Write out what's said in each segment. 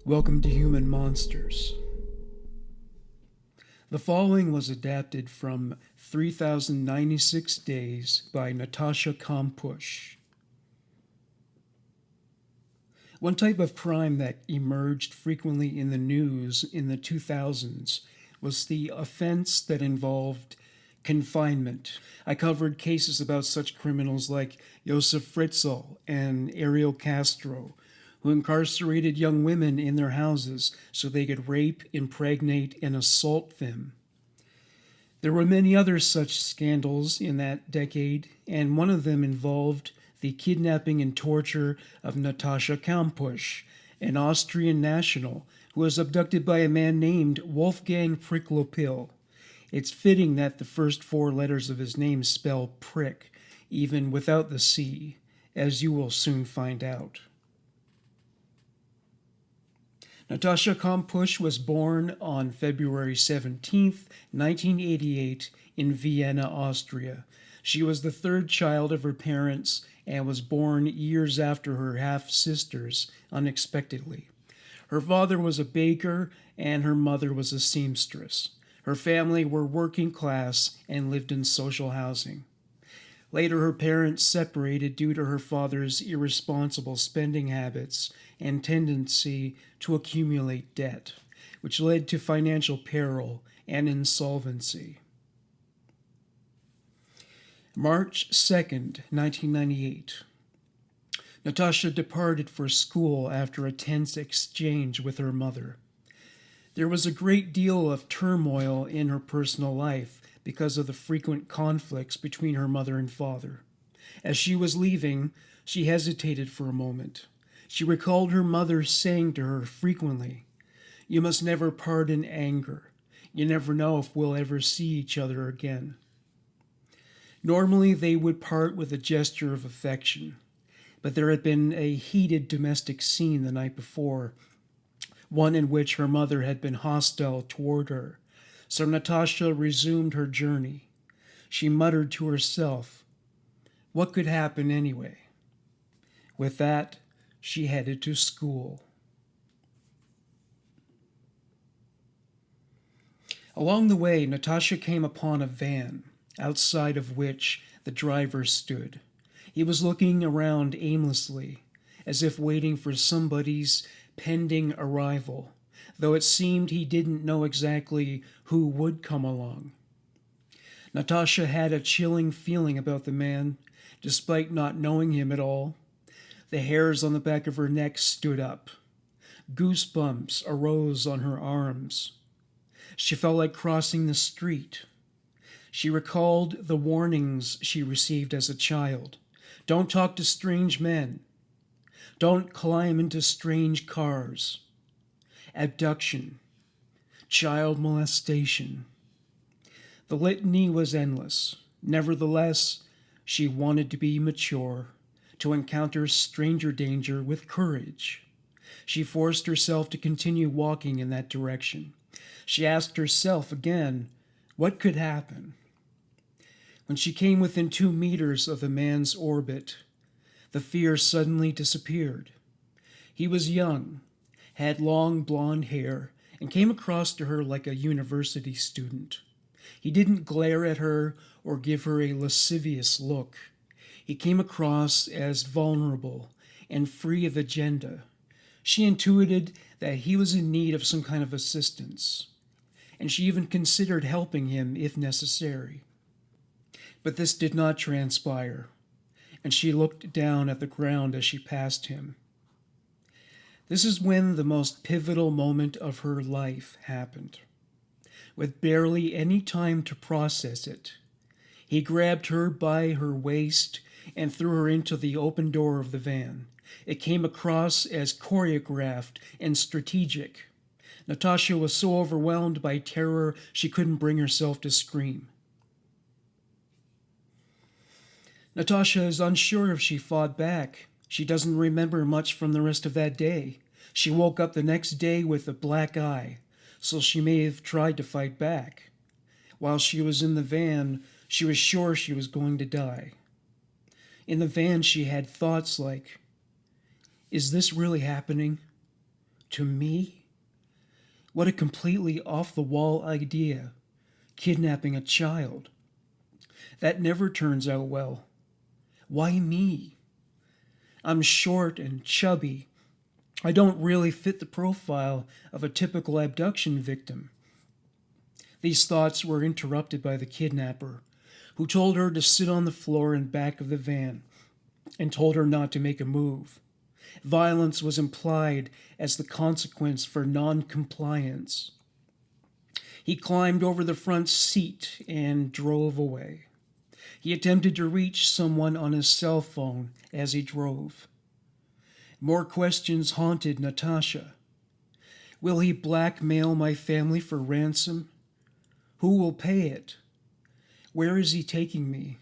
Welcome to Human Monsters. The following was adapted from 3096 Days by Natascha Kampusch. One type of crime that emerged frequently in the news in the 2000s was the offense that involved confinement. I covered cases about such criminals like Josef Fritzl and Ariel Castro, who incarcerated young women in their houses so they could rape, impregnate, and assault them. There were many other such scandals in that decade, and one of them involved the kidnapping and torture of Natascha Kampusch, an Austrian national who was abducted by a man named Wolfgang Pricklopil. It's fitting that the first four letters of his name spell prick, even without the C, as you will soon find out. Natascha Kampusch was born on February 17, 1988, in Vienna, Austria. She was the third child of her parents and was born years after her half-sisters, unexpectedly. Her father was a baker and her mother was a seamstress. Her family were working class and lived in social housing. Later, her parents separated due to her father's irresponsible spending habits and tendency to accumulate debt, which led to financial peril and insolvency. March 2nd, 1998. Natascha departed for school after a tense exchange with her mother. There was a great deal of turmoil in her personal life because of the frequent conflicts between her mother and father. As she was leaving, she hesitated for a moment. She recalled her mother saying to her frequently, "You must never part in anger. You never know if we'll ever see each other again." Normally, they would part with a gesture of affection, but there had been a heated domestic scene the night before, one in which her mother had been hostile toward her. So Natascha resumed her journey. She muttered to herself, "What could happen anyway?" With that, she headed to school. Along the way, Natascha came upon a van, outside of which the driver stood. He was looking around aimlessly, as if waiting for somebody's pending arrival, though it seemed he didn't know exactly who would come along. Natascha had a chilling feeling about the man, despite not knowing him at all. The hairs on the back of her neck stood up. Goosebumps arose on her arms. She felt like crossing the street. She recalled the warnings she received as a child. Don't talk to strange men. Don't climb into strange cars. Abduction. Child molestation. The litany was endless. Nevertheless, she wanted to be mature, to encounter stranger danger with courage. She forced herself to continue walking in that direction. She asked herself again, what could happen? When she came within 2 meters of the man's orbit, the fear suddenly disappeared. He was young, had long blonde hair, and came across to her like a university student. He didn't glare at her or give her a lascivious look. He came across as vulnerable and free of agenda. She intuited that he was in need of some kind of assistance, and she even considered helping him if necessary. But this did not transpire, and she looked down at the ground as she passed him. This is when the most pivotal moment of her life happened. With barely any time to process it, he grabbed her by her waist and threw her into the open door of the van. It came across as choreographed and strategic. Natascha was so overwhelmed by terror she couldn't bring herself to scream. Natascha is unsure if she fought back. She doesn't remember much from the rest of that day. She woke up the next day with a black eye, so she may have tried to fight back. While she was in the van, she was sure she was going to die. In the van, she had thoughts like, is this really happening? To me? What a completely off-the-wall idea, kidnapping a child. That never turns out well. Why me? I'm short and chubby. I don't really fit the profile of a typical abduction victim. These thoughts were interrupted by the kidnapper, who told her to sit on the floor in back of the van and told her not to make a move. Violence was implied as the consequence for non-compliance. He climbed over the front seat and drove away. He attempted to reach someone on his cell phone as he drove. More questions haunted Natascha. Will he blackmail my family for ransom? Who will pay it? Where is he taking me?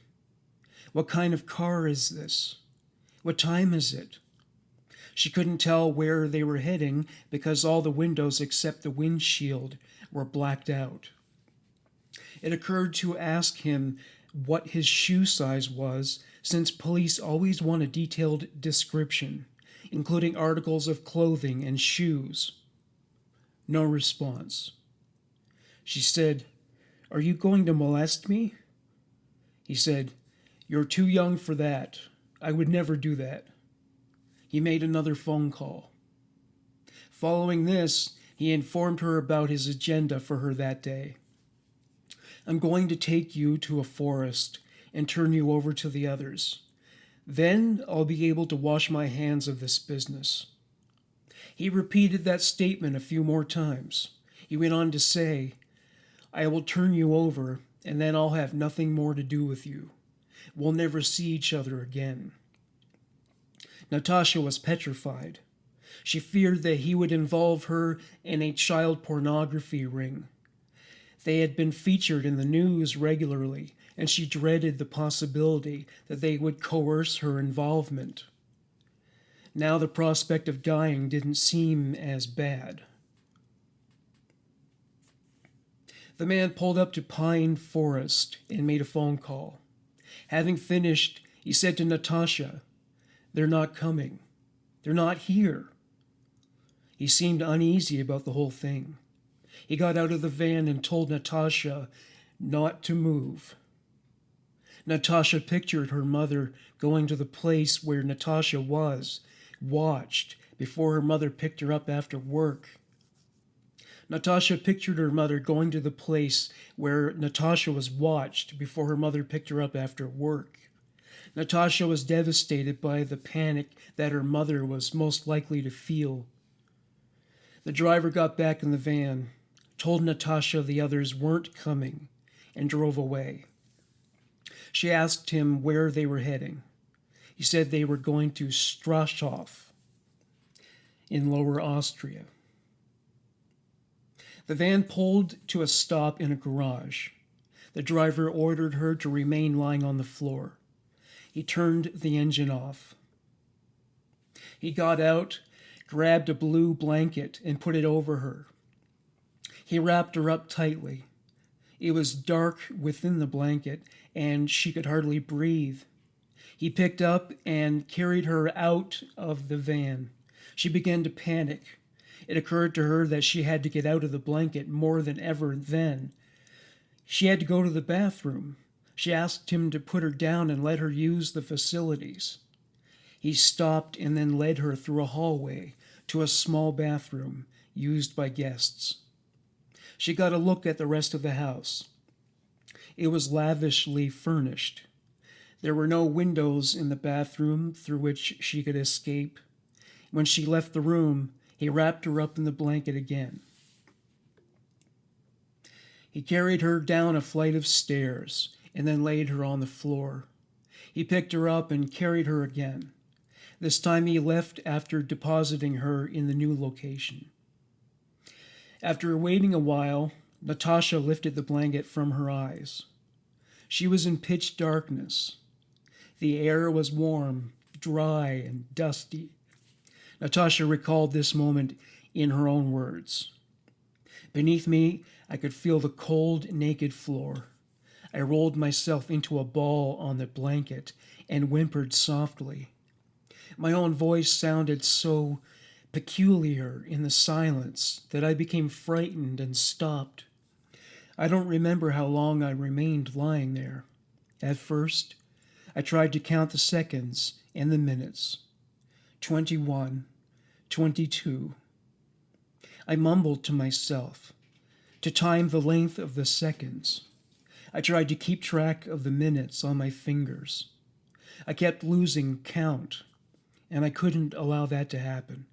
What kind of car is this? What time is it? She couldn't tell where they were heading because all the windows except the windshield were blacked out. It occurred to ask him what his shoe size was, since police always want a detailed description, including articles of clothing and shoes. No response. She said, "Are you going to molest me?" He said, "You're too young for that. I would never do that." He made another phone call. Following this, he informed her about his agenda for her that day. "I'm going to take you to a forest and turn you over to the others. Then I'll be able to wash my hands of this business." He repeated that statement a few more times. He went on to say, "I will turn you over, and then I'll have nothing more to do with you. We'll never see each other again." Natascha was petrified. She feared that he would involve her in a child pornography ring. They had been featured in the news regularly, and she dreaded the possibility that they would coerce her involvement. Now the prospect of dying didn't seem as bad. The man pulled up to Pine Forest and made a phone call. Having finished, he said to Natascha, "They're not coming. They're not here." He seemed uneasy about the whole thing. He got out of the van and told Natascha not to move. Natascha pictured her mother going to the place where Natascha was, watched, before her mother picked her up after work. Natascha pictured her mother going to the place where Natascha was watched before her mother picked her up after work. Natascha was devastated by the panic that her mother was most likely to feel. The driver got back in the van, told Natascha the others weren't coming, and drove away. She asked him where they were heading. He said they were going to Strashof in Lower Austria. The van pulled to a stop in a garage. The driver ordered her to remain lying on the floor. He turned the engine off. He got out, grabbed a blue blanket, and put it over her. He wrapped her up tightly. It was dark within the blanket, and she could hardly breathe. He picked up and carried her out of the van. She began to panic. It occurred to her that she had to get out of the blanket more than ever then. She had to go to the bathroom. She asked him to put her down and let her use the facilities. He stopped and then led her through a hallway to a small bathroom used by guests. She got a look at the rest of the house. It was lavishly furnished. There were no windows in the bathroom through which she could escape. When she left the room, he wrapped her up in the blanket again. He carried her down a flight of stairs and then laid her on the floor. He picked her up and carried her again. This time he left after depositing her in the new location. After waiting a while, Natascha lifted the blanket from her eyes. She was in pitch darkness. The air was warm, dry, and dusty. Natascha recalled this moment in her own words. "Beneath me, I could feel the cold, naked floor. I rolled myself into a ball on the blanket and whimpered softly. My own voice sounded so peculiar in the silence that I became frightened and stopped. I don't remember how long I remained lying there. At first, I tried to count the seconds and the minutes. 21, 22. I mumbled to myself to time the length of the seconds. I tried to keep track of the minutes on my fingers. I kept losing count, and I couldn't allow that to happen.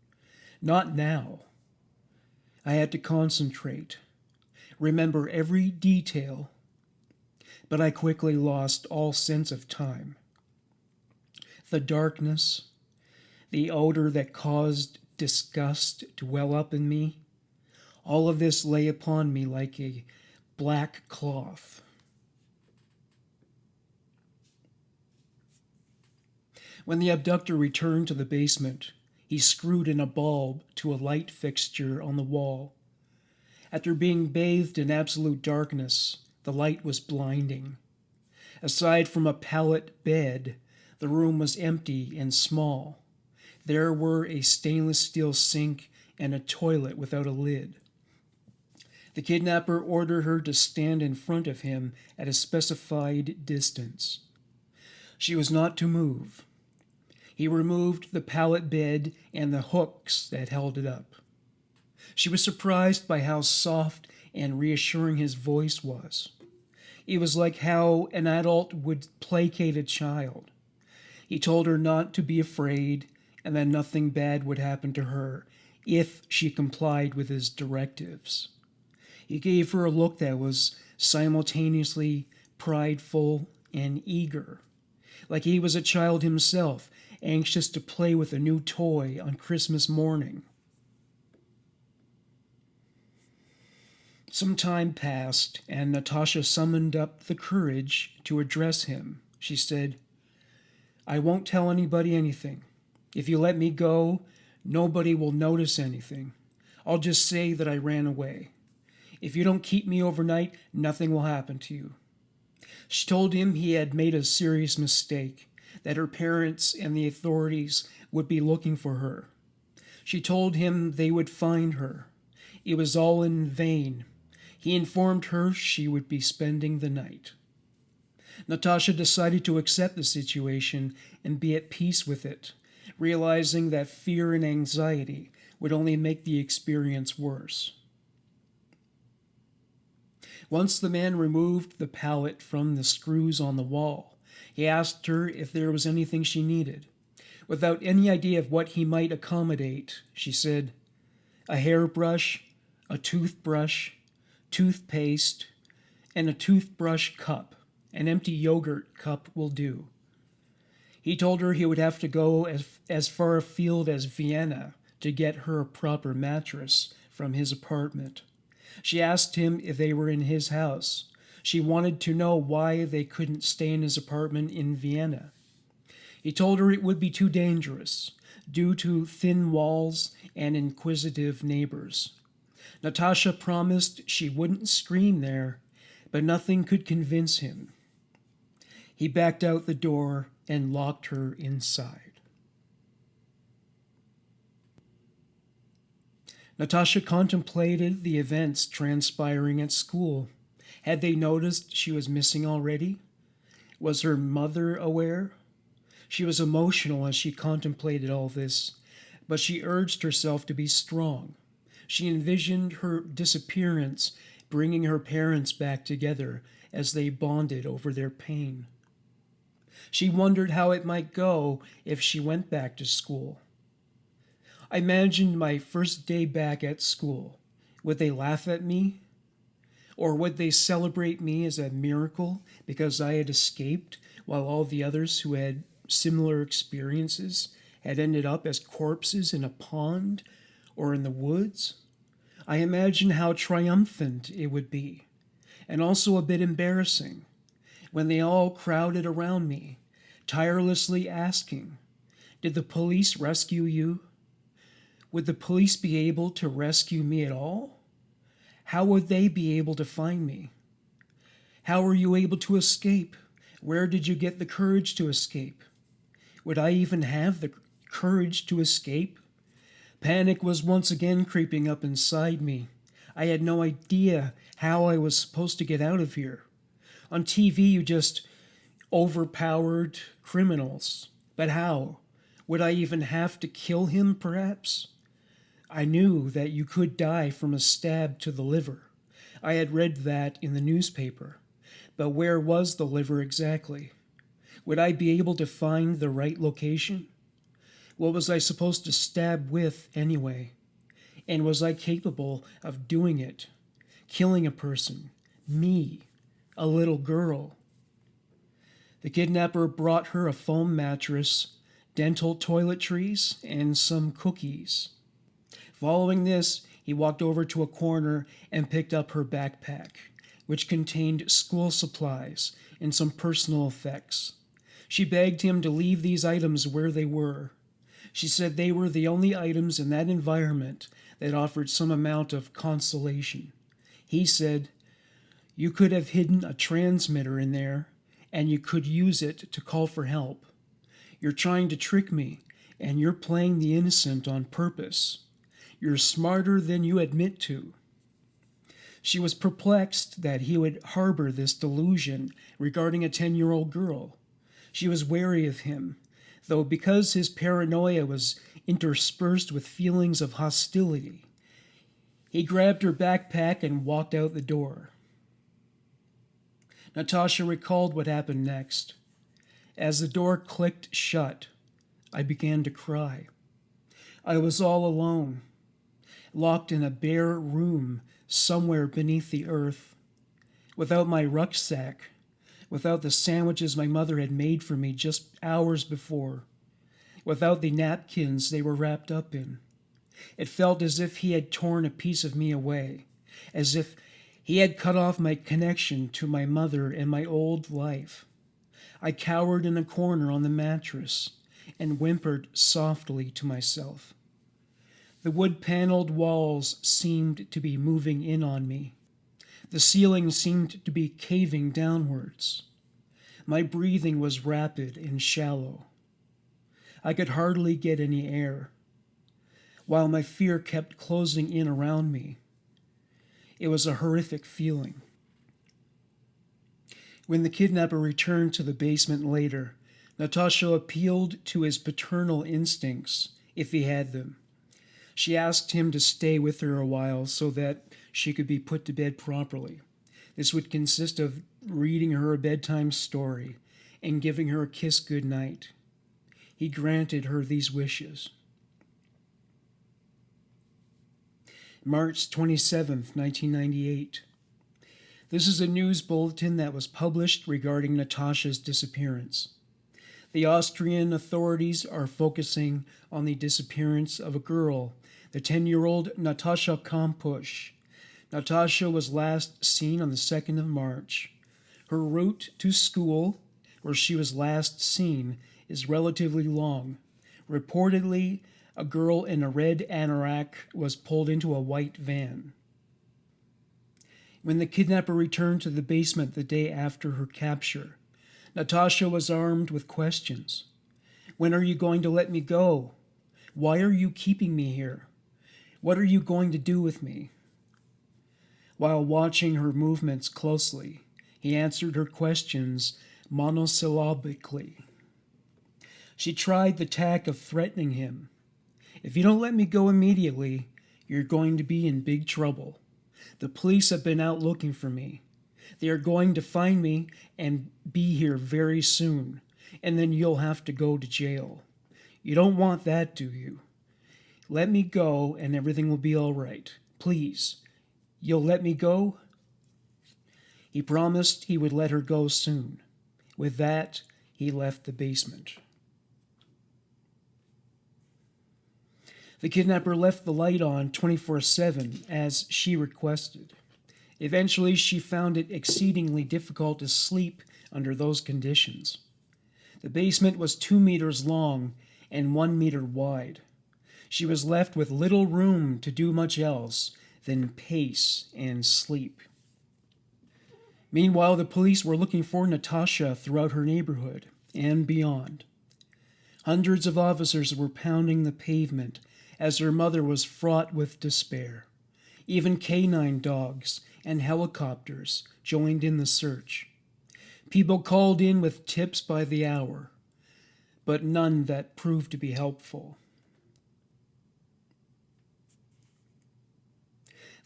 Not now. I had to concentrate, remember every detail, but I quickly lost all sense of time. The darkness, the odor that caused disgust to well up in me, all of this lay upon me like a black cloth. When the abductor returned to the basement, he screwed in a bulb to a light fixture on the wall. After being bathed in absolute darkness, the light was blinding. Aside from a pallet bed, the room was empty and small. There were a stainless steel sink and a toilet without a lid. The kidnapper ordered her to stand in front of him at a specified distance. She was not to move. He removed the pallet bed and the hooks that held it up. She was surprised by how soft and reassuring his voice was. It was like how an adult would placate a child. He told her not to be afraid and that nothing bad would happen to her if she complied with his directives. He gave her a look that was simultaneously prideful and eager, like he was a child himself, anxious to play with a new toy on Christmas morning. Some time passed, and Natascha summoned up the courage to address him. She said, "I won't tell anybody anything. If you let me go, nobody will notice anything. I'll just say that I ran away. If you don't keep me overnight, nothing will happen to you." She told him he had made a serious mistake, that her parents and the authorities would be looking for her. She told him they would find her. It was all in vain. He informed her she would be spending the night. Natascha decided to accept the situation and be at peace with it, realizing that fear and anxiety would only make the experience worse. Once the man removed the pallet from the screws on the wall, he asked her if there was anything she needed. Without any idea of what he might accommodate, she said, "A hairbrush, a toothbrush, toothpaste, and a toothbrush cup. An empty yogurt cup will do." He told her he would have to go as far afield as Vienna to get her a proper mattress from his apartment. She asked him if they were in his house. She wanted to know why they couldn't stay in his apartment in Vienna. He told her it would be too dangerous, due to thin walls and inquisitive neighbors. Natascha promised she wouldn't scream there, but nothing could convince him. He backed out the door and locked her inside. Natascha contemplated the events transpiring at school. Had they noticed she was missing already? Was her mother aware? She was emotional as she contemplated all this, but she urged herself to be strong. She envisioned her disappearance bringing her parents back together as they bonded over their pain. She wondered how it might go if she went back to school. I imagined my first day back at school. Would they laugh at me? Or would they celebrate me as a miracle because I had escaped while all the others who had similar experiences had ended up as corpses in a pond or in the woods? I imagined how triumphant it would be, and also a bit embarrassing, when they all crowded around me, tirelessly asking, "Did the police rescue you? Would the police be able to rescue me at all? How would they be able to find me? How were you able to escape? Where did you get the courage to escape? Would I even have the courage to escape? Panic was once again creeping up inside me. I had no idea how I was supposed to get out of here. On TV, you just overpowered criminals. But how? Would I even have to kill him, perhaps? I knew that you could die from a stab to the liver. I had read that in the newspaper. But where was the liver exactly? Would I be able to find the right location? What was I supposed to stab with anyway? And was I capable of doing it? Killing a person? Me? A little girl? The kidnapper brought her a foam mattress, dental toiletries, and some cookies. Following this, he walked over to a corner and picked up her backpack, which contained school supplies and some personal effects. She begged him to leave these items where they were. She said they were the only items in that environment that offered some amount of consolation. He said, "You could have hidden a transmitter in there, and you could use it to call for help. You're trying to trick me, and you're playing the innocent on purpose. You're smarter than you admit to." She was perplexed that he would harbor this delusion regarding a 10-year-old girl. She was wary of him, though because his paranoia was interspersed with feelings of hostility. He grabbed her backpack and walked out the door. Natascha recalled what happened next. As the door clicked shut, I began to cry. I was all alone, locked in a bare room somewhere beneath the earth, without my rucksack, without the sandwiches my mother had made for me just hours before, without the napkins they were wrapped up in. It felt as if he had torn a piece of me away, as if he had cut off my connection to my mother and my old life. I cowered in a corner on the mattress and whimpered softly to myself. The wood-paneled walls seemed to be moving in on me. The ceiling seemed to be caving downwards. My breathing was rapid and shallow. I could hardly get any air, while my fear kept closing in around me. It was a horrific feeling. When the kidnapper returned to the basement later, Natascha appealed to his paternal instincts, if he had them. She asked him to stay with her a while so that she could be put to bed properly. This would consist of reading her a bedtime story and giving her a kiss goodnight. He granted her these wishes. March 27th, 1998. This is a news bulletin that was published regarding Natascha's disappearance. The Austrian authorities are focusing on the disappearance of a girl, the 10-year-old Natascha Kampusch. Natascha was last seen on the 2nd of March. Her route to school, where she was last seen, is relatively long. Reportedly, a girl in a red anorak was pulled into a white van. When the kidnapper returned to the basement the day after her capture, Natascha was armed with questions. When are you going to let me go? Why are you keeping me here? What are you going to do with me? While watching her movements closely, he answered her questions monosyllabically. She tried the tack of threatening him. If you don't let me go immediately, you're going to be in big trouble. The police have been out looking for me. They are going to find me and be here very soon, and then you'll have to go to jail. You don't want that, do you? Let me go and everything will be all right. Please, you'll let me go? He promised he would let her go soon. With that, he left the basement. The kidnapper left the light on 24/7 as she requested. Eventually, she found it exceedingly difficult to sleep under those conditions. The basement was 2 meters long and 1 meter wide. She was left with little room to do much else than pace and sleep. Meanwhile, the police were looking for Natascha throughout her neighborhood and beyond. Hundreds of officers were pounding the pavement as her mother was fraught with despair. Even canine dogs and helicopters joined in the search. People called in with tips by the hour, but none that proved to be helpful.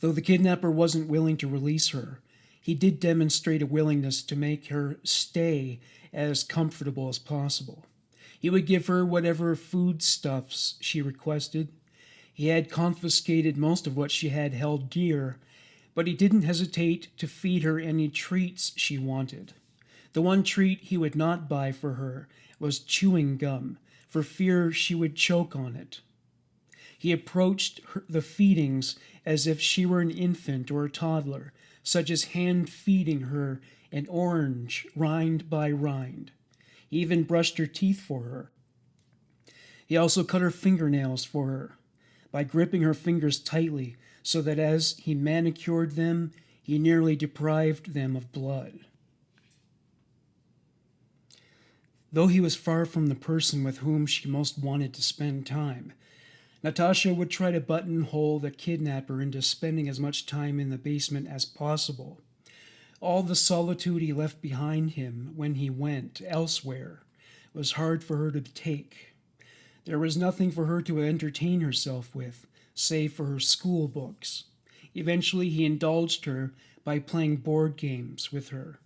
Though the kidnapper wasn't willing to release her, he did demonstrate a willingness to make her stay as comfortable as possible. He would give her whatever foodstuffs she requested. He had confiscated most of what she had held dear, but he didn't hesitate to feed her any treats she wanted. The one treat he would not buy for her was chewing gum, for fear she would choke on it. He approached the feedings as if she were an infant or a toddler, such as hand-feeding her an orange rind by rind. He even brushed her teeth for her. He also cut her fingernails for her by gripping her fingers tightly so that as he manicured them, he nearly deprived them of blood. Though he was far from the person with whom she most wanted to spend time, Natascha would try to buttonhole the kidnapper into spending as much time in the basement as possible. All the solitude he left behind him when he went elsewhere was hard for her to take. There was nothing for her to entertain herself with, save for her school books. Eventually he indulged her by playing board games with her.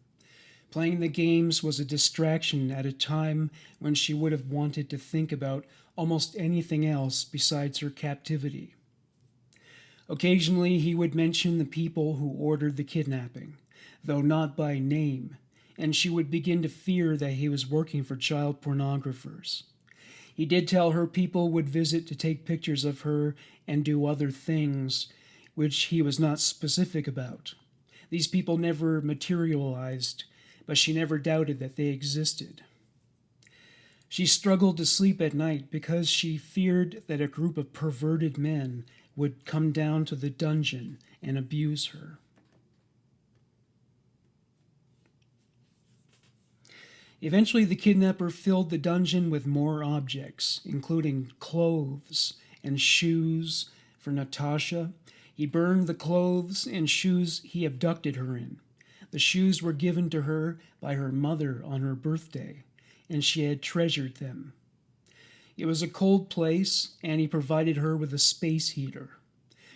Playing the games was a distraction at a time when she would have wanted to think about almost anything else besides her captivity. Occasionally he would mention the people who ordered the kidnapping, though not by name, and she would begin to fear that he was working for child pornographers. He did tell her people would visit to take pictures of her and do other things, which he was not specific about. These people never materialized, but she never doubted that they existed. She struggled to sleep at night because she feared that a group of perverted men would come down to the dungeon and abuse her. Eventually, the kidnapper filled the dungeon with more objects, including clothes and shoes for Natascha. He burned the clothes and shoes he abducted her in. The shoes were given to her by her mother on her birthday, and she had treasured them. It was a cold place, and he provided her with a space heater.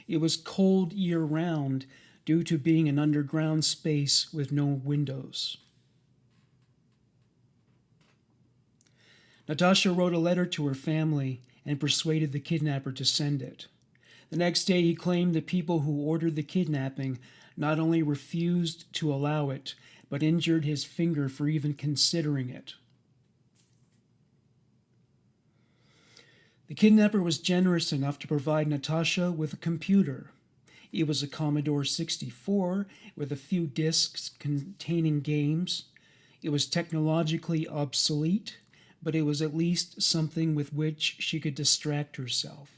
It was cold year-round due to being an underground space with no windows. Natascha wrote a letter to her family and persuaded the kidnapper to send it. The next day he claimed the people who ordered the kidnapping not only refused to allow it, but injured his finger for even considering it. The kidnapper was generous enough to provide Natascha with a computer. It was a Commodore 64 with a few disks containing games. It was technologically obsolete, but it was at least something with which she could distract herself.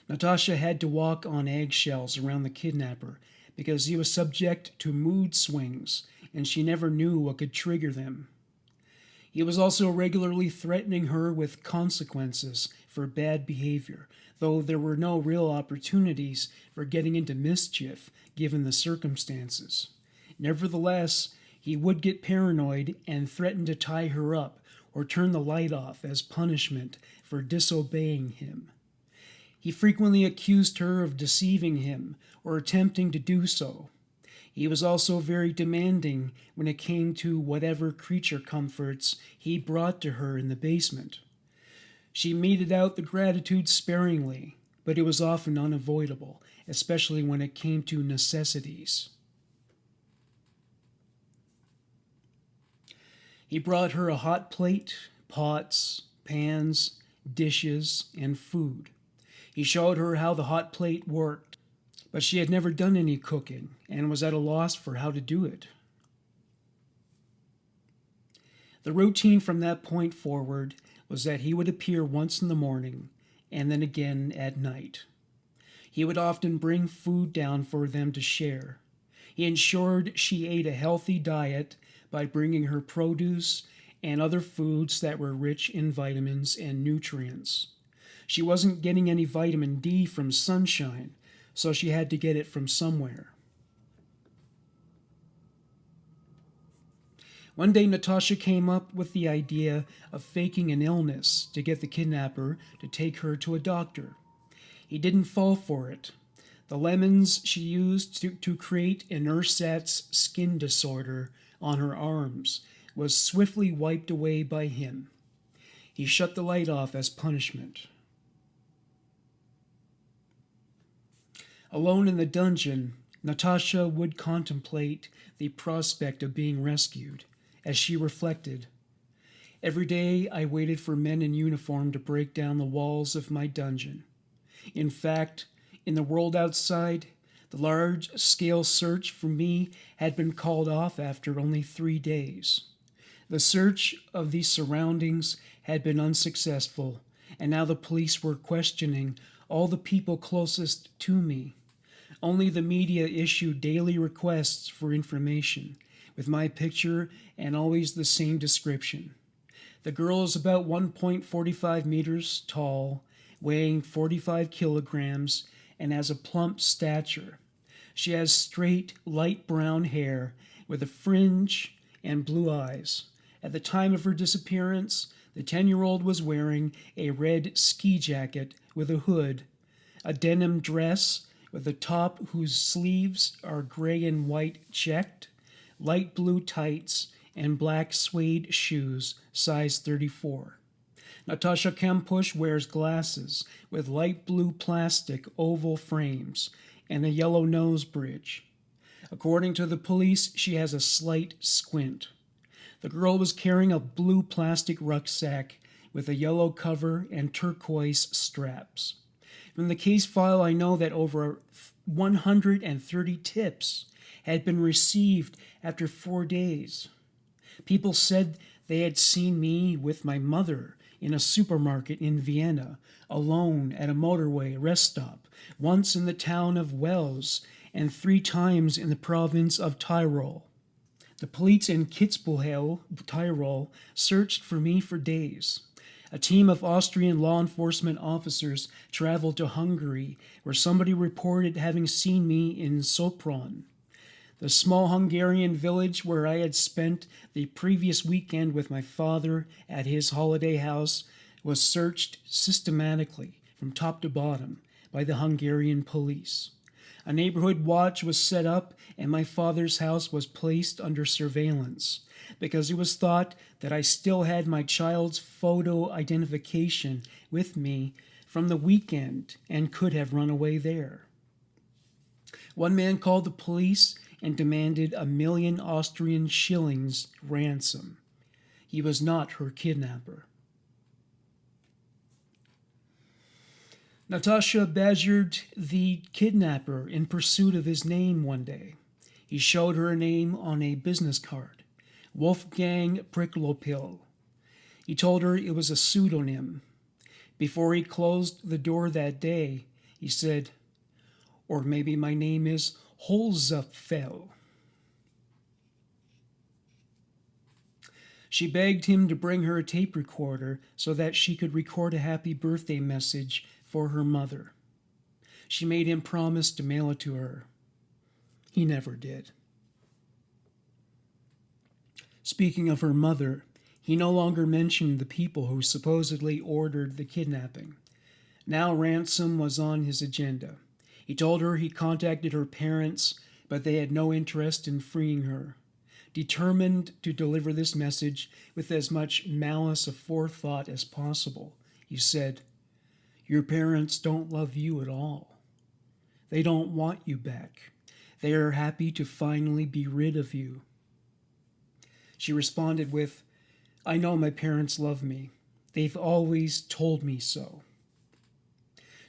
Natascha had to walk on eggshells around the kidnapper because he was subject to mood swings, and she never knew what could trigger them. He was also regularly threatening her with consequences for bad behavior, though there were no real opportunities for getting into mischief given the circumstances. Nevertheless, he would get paranoid and threaten to tie her up or turn the light off as punishment for disobeying him. He frequently accused her of deceiving him or attempting to do so. He was also very demanding when it came to whatever creature comforts he brought to her in the basement. She meted out the gratitude sparingly, but it was often unavoidable, especially when it came to necessities. He brought her a hot plate, pots, pans, dishes, and food. He showed her how the hot plate worked, but she had never done any cooking and was at a loss for how to do it. The routine from that point forward was that he would appear once in the morning and then again at night. He would often bring food down for them to share. He ensured she ate a healthy diet by bringing her produce and other foods that were rich in vitamins and nutrients. She wasn't getting any vitamin D from sunshine, so she had to get it from somewhere. One day, Natascha came up with the idea of faking an illness to get the kidnapper to take her to a doctor. He didn't fall for it. The lemons she used to create an ersatz skin disorder on her arms was swiftly wiped away by him. He shut the light off as punishment. Alone in the dungeon, Natascha would contemplate the prospect of being rescued. As she reflected, every day I waited for men in uniform to break down the walls of my dungeon. In fact, in the world outside, the large-scale search for me had been called off after only 3 days. The search of these surroundings had been unsuccessful, and now the police were questioning all the people closest to me. Only the media issued daily requests for information, with my picture and always the same description. The girl is about 1.45 meters tall, weighing 45 kilograms, and has a plump stature. She has straight, light brown hair with a fringe and blue eyes. At the time of her disappearance, the 10-year-old was wearing a red ski jacket with a hood, a denim dress with a top whose sleeves are gray and white checked, light blue tights, and black suede shoes, size 34. Natascha Kampusch wears glasses with light blue plastic oval frames and a yellow nose bridge. According to the police, she has a slight squint. The girl was carrying a blue plastic rucksack with a yellow cover and turquoise straps. From the case file, I know that over 130 tips had been received after 4 days. People said they had seen me with my mother in a supermarket in Vienna, alone at a motorway rest stop, once in the town of Wels, and 3 times in the province of Tyrol. The police in Kitzbühel, Tyrol, searched for me for days. A team of Austrian law enforcement officers traveled to Hungary, where somebody reported having seen me in Sopron. The small Hungarian village where I had spent the previous weekend with my father at his holiday house was searched systematically from top to bottom by the Hungarian police. A neighborhood watch was set up, and my father's house was placed under surveillance because it was thought that I still had my child's photo identification with me from the weekend and could have run away there. One man called the police and demanded 1,000,000 Austrian shillings ransom. He was not her kidnapper. Natascha badgered the kidnapper in pursuit of his name one day. He showed her a name on a business card, Wolfgang Pricklopil. He told her it was a pseudonym. Before he closed the door that day, he said, "Or maybe my name is Holzapfel." She begged him to bring her a tape recorder so that she could record a happy birthday message for her mother. She made him promise to mail it to her. He never did. Speaking of her mother, he no longer mentioned the people who supposedly ordered the kidnapping. Now ransom was on his agenda. He told her he contacted her parents, but they had no interest in freeing her. Determined to deliver this message with as much malice aforethought as possible, he said, "Your parents don't love you at all. They don't want you back. They are happy to finally be rid of you." She responded with, "I know my parents love me. They've always told me so."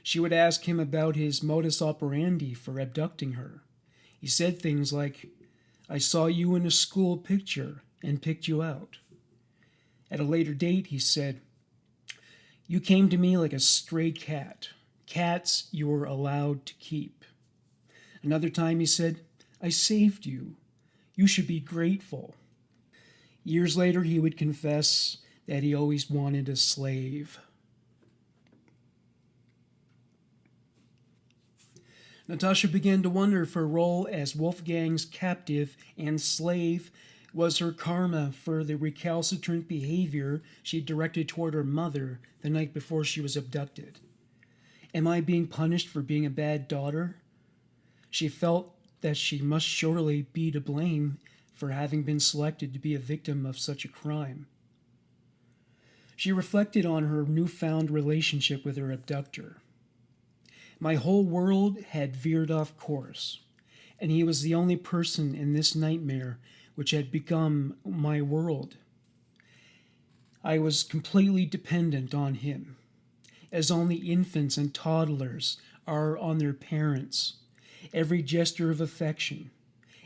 She would ask him about his modus operandi for abducting her. He said things like, "I saw you in a school picture and picked you out." At a later date, he said, "You came to me like a stray cat. Cats you were allowed to keep." Another time he said, "I saved you. You should be grateful." Years later, he would confess that he always wanted a slave. Natascha began to wonder if her role as Wolfgang's captive and slave was her karma for the recalcitrant behavior she directed toward her mother the night before she was abducted. Am I being punished for being a bad daughter? She felt that she must surely be to blame for having been selected to be a victim of such a crime. She reflected on her newfound relationship with her abductor. My whole world had veered off course, and he was the only person in this nightmare which had become my world. I was completely dependent on him, as only infants and toddlers are on their parents. Every gesture of affection,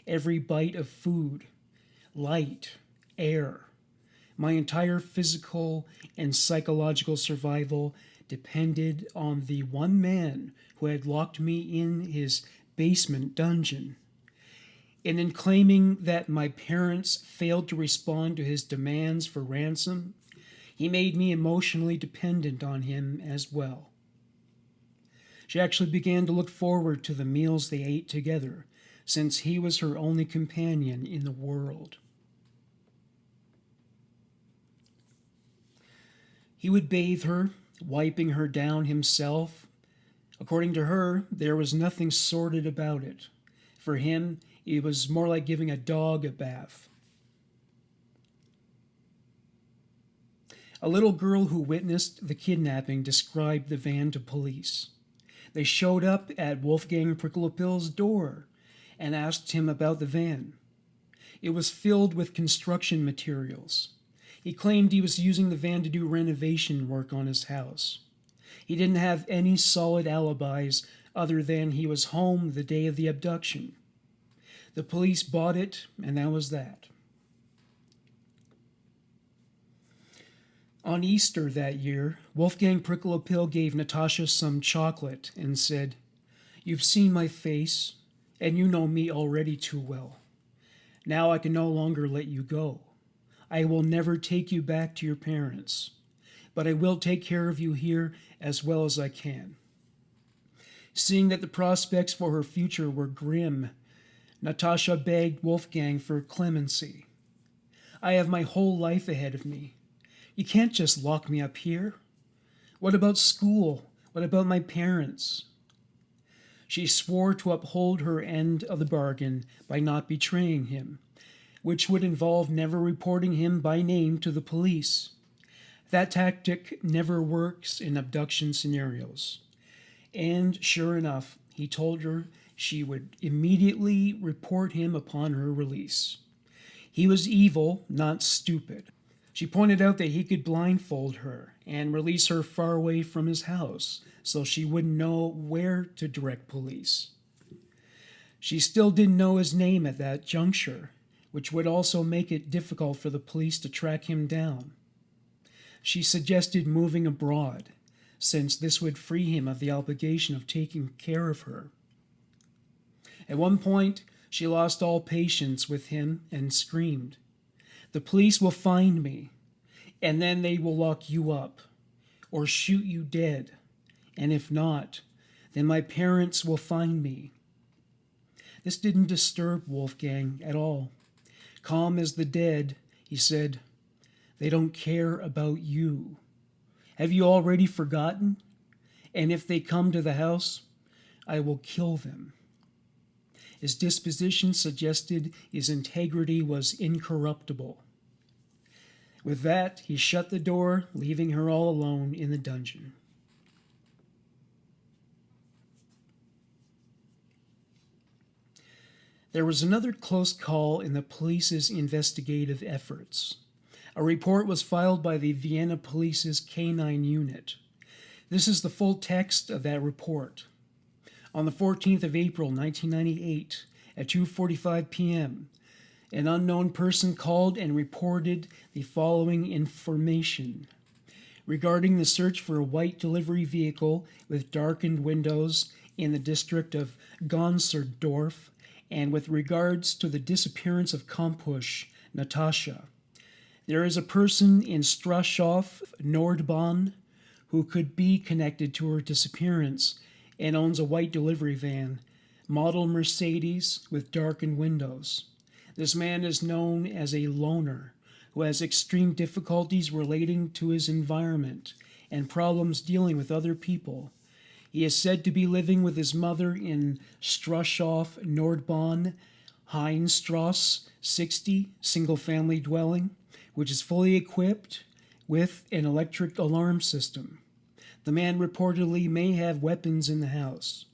every bite of food, light, air, my entire physical and psychological survival depended on the one man who had locked me in his basement dungeon. And in claiming that my parents failed to respond to his demands for ransom, he made me emotionally dependent on him as well. She actually began to look forward to the meals they ate together, since he was her only companion in the world. He would bathe her, wiping her down himself. According to her, there was nothing sordid about it. For him, it was more like giving a dog a bath. A little girl who witnessed the kidnapping described the van to police. They showed up at Wolfgang Pricklopil's door and asked him about the van. It was filled with construction materials. He claimed he was using the van to do renovation work on his house. He didn't have any solid alibis other than he was home the day of the abduction. The police bought it, and that was that. On Easter that year, Wolfgang Pricklopil gave Natascha some chocolate and said, "You've seen my face, and you know me already too well. Now I can no longer let you go. I will never take you back to your parents, but I will take care of you here as well as I can." Seeing that the prospects for her future were grim, Natascha begged Wolfgang for clemency. "I have my whole life ahead of me. You can't just lock me up here. What about school? What about my parents?" She swore to uphold her end of the bargain by not betraying him, which would involve never reporting him by name to the police. That tactic never works in abduction scenarios. And sure enough, he told her she would immediately report him upon her release. He was evil, not stupid. She pointed out that he could blindfold her and release her far away from his house so she wouldn't know where to direct police. She still didn't know his name at that juncture, which would also make it difficult for the police to track him down. She suggested moving abroad, since this would free him of the obligation of taking care of her. At one point, she lost all patience with him and screamed, "The police will find me, and then they will lock you up, or shoot you dead. And if not, then my parents will find me." This didn't disturb Wolfgang at all. Calm as the dead, he said, "They don't care about you. Have you already forgotten? And if they come to the house, I will kill them." His disposition suggested his integrity was incorruptible. With that, he shut the door, leaving her all alone in the dungeon. There was another close call in the police's investigative efforts. A report was filed by the Vienna Police's K9 unit. This is the full text of that report. On the 14th of April, 1998, at 2:45 p.m., an unknown person called and reported the following information. Regarding the search for a white delivery vehicle with darkened windows in the district of Gonzerdorf, and with regards to the disappearance of Kampusch, Natascha, There is a person in Strashoff, Nordbahn, who could be connected to her disappearance and owns a white delivery van, model Mercedes with darkened windows. This man is known as a loner who has extreme difficulties relating to his environment and problems dealing with other people. He is said to be living with his mother in Strashoff, Nordbahn, Heinstrasse 60, single-family dwelling, which is fully equipped with an electric alarm system. The man reportedly may have weapons in the house.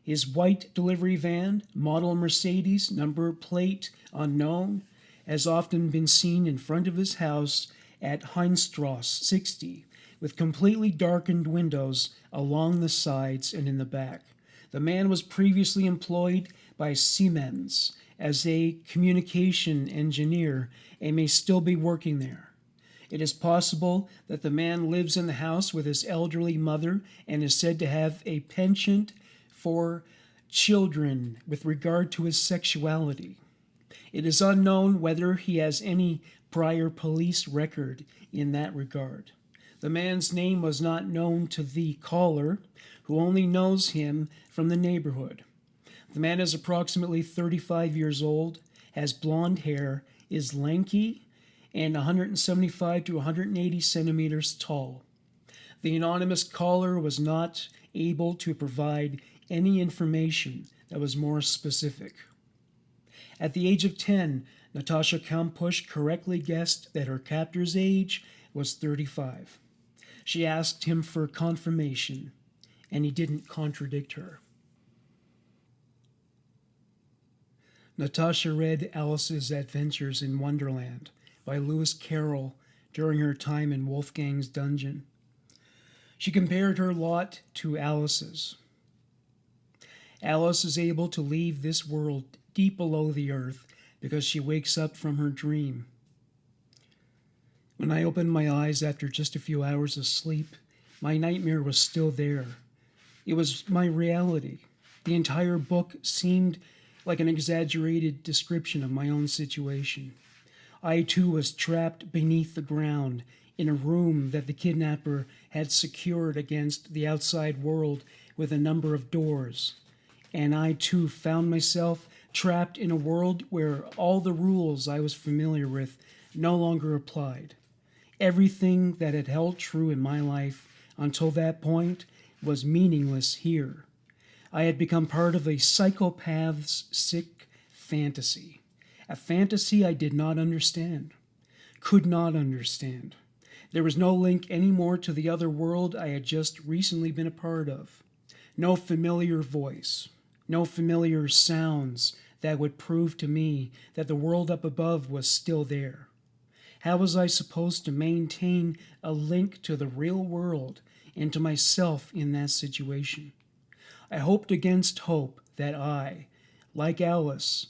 His white delivery van, model Mercedes, number plate unknown, has often been seen in front of his house at Heinstrasse 60, with completely darkened windows along the sides and in the back. The man was previously employed by Siemens as a communication engineer and may still be working there. It is possible that the man lives in the house with his elderly mother and is said to have a penchant for children with regard to his sexuality. It is unknown whether he has any prior police record in that regard. The man's name was not known to the caller, who only knows him from the neighborhood. The man is approximately 35 years old, has blonde hair, is lanky, and 175 to 180 centimeters tall. The anonymous caller was not able to provide any information that was more specific. At the age of 10, Natascha Kampusch correctly guessed that her captor's age was 35. She asked him for confirmation, and he didn't contradict her. Natascha read Alice's Adventures in Wonderland by Lewis Carroll during her time in Wolfgang's dungeon. She compared her lot to Alice's. Alice is able to leave this world deep below the earth because she wakes up from her dream. When I opened my eyes after just a few hours of sleep, my nightmare was still there. It was my reality. The entire book seemed like an exaggerated description of my own situation. I too was trapped beneath the ground in a room that the kidnapper had secured against the outside world with a number of doors. And I too found myself trapped in a world where all the rules I was familiar with no longer applied. Everything that had held true in my life until that point was meaningless here. I had become part of a psychopath's sick fantasy, a fantasy I did not understand, could not understand. There was no link anymore to the other world I had just recently been a part of. No familiar voice, no familiar sounds that would prove to me that the world up above was still there. How was I supposed to maintain a link to the real world and to myself in that situation? I hoped against hope that I, like Alice,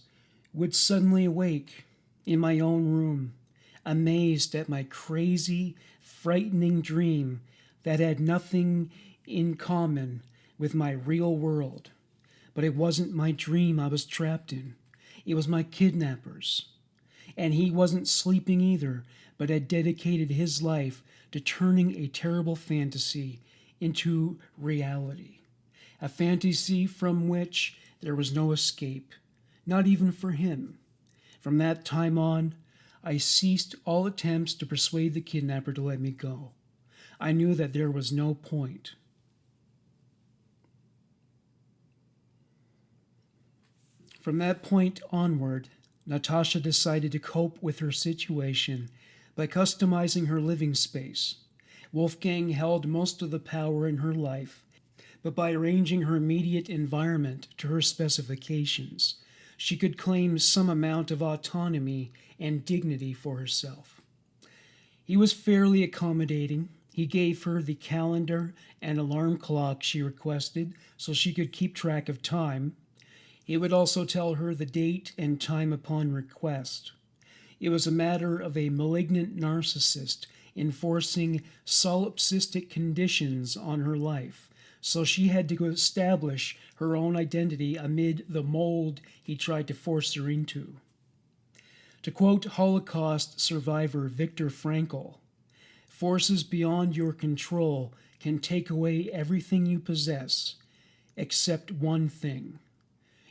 would suddenly awake in my own room, amazed at my crazy, frightening dream that had nothing in common with my real world. But it wasn't my dream I was trapped in. It was my kidnapper's. And he wasn't sleeping either, but had dedicated his life to turning a terrible fantasy into reality. A fantasy from which there was no escape, not even for him. From that time on, I ceased all attempts to persuade the kidnapper to let me go. I knew that there was no point. From that point onward, Natascha decided to cope with her situation by customizing her living space. Wolfgang held most of the power in her life, but by arranging her immediate environment to her specifications, she could claim some amount of autonomy and dignity for herself. He was fairly accommodating. He gave her the calendar and alarm clock she requested so she could keep track of time. He would also tell her the date and time upon request. It was a matter of a malignant narcissist enforcing solipsistic conditions on her life, so she had to establish her own identity amid the mold he tried to force her into. To quote Holocaust survivor Viktor Frankl, forces beyond your control can take away everything you possess, except one thing: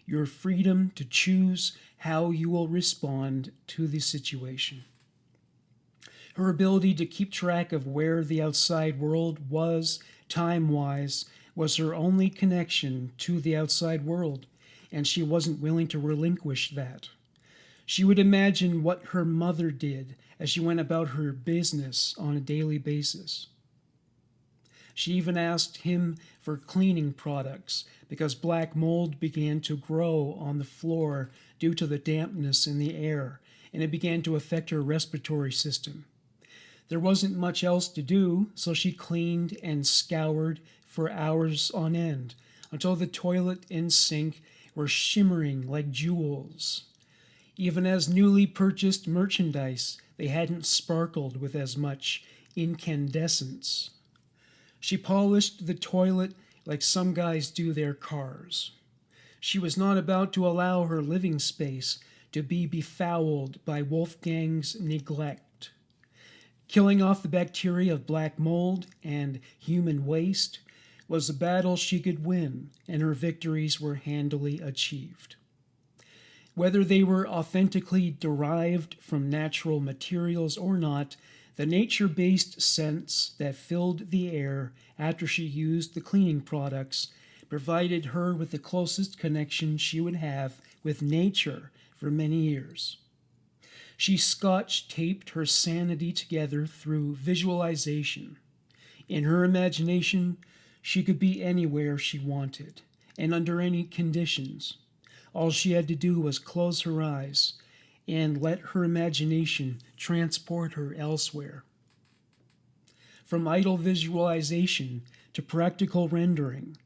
your freedom to choose how you will respond to the situation. Her ability to keep track of where the outside world was, time-wise, was her only connection to the outside world, and she wasn't willing to relinquish that. She would imagine what her mother did as she went about her business on a daily basis. She even asked him for cleaning products because black mold began to grow on the floor due to the dampness in the air, and it began to affect her respiratory system. There wasn't much else to do, so she cleaned and scoured for hours on end until the toilet and sink were shimmering like jewels. Even as newly purchased merchandise, they hadn't sparkled with as much incandescence. She polished the toilet like some guys do their cars. She was not about to allow her living space to be befouled by Wolfgang's neglect. Killing off the bacteria of black mold and human waste was a battle she could win, and her victories were handily achieved. Whether they were authentically derived from natural materials or not, the nature-based scents that filled the air after she used the cleaning products provided her with the closest connection she would have with nature for many years. She scotch-taped her sanity together through visualization. In her imagination, she could be anywhere she wanted, and under any conditions. All she had to do was close her eyes and let her imagination transport her elsewhere. From idle visualization to practical rendering,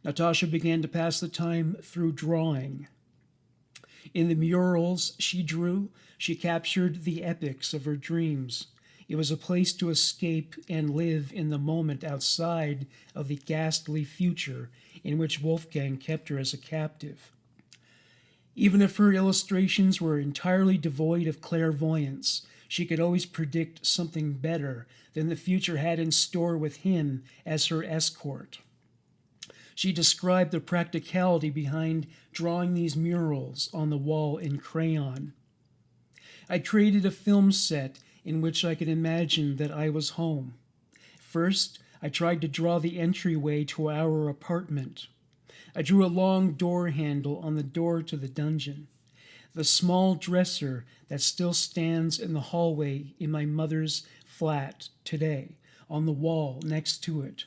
Natascha began to pass the time through drawing. In the murals she drew, she captured the epics of her dreams. It was a place to escape and live in the moment outside of the ghastly future in which Wolfgang kept her as a captive. Even if her illustrations were entirely devoid of clairvoyance, she could always predict something better than the future had in store with him as her escort. She described the practicality behind drawing these murals on the wall in crayon. I created a film set in which I could imagine that I was home. First, I tried to draw the entryway to our apartment. I drew a long door handle on the door to the dungeon, the small dresser that still stands in the hallway in my mother's flat today, on the wall next to it.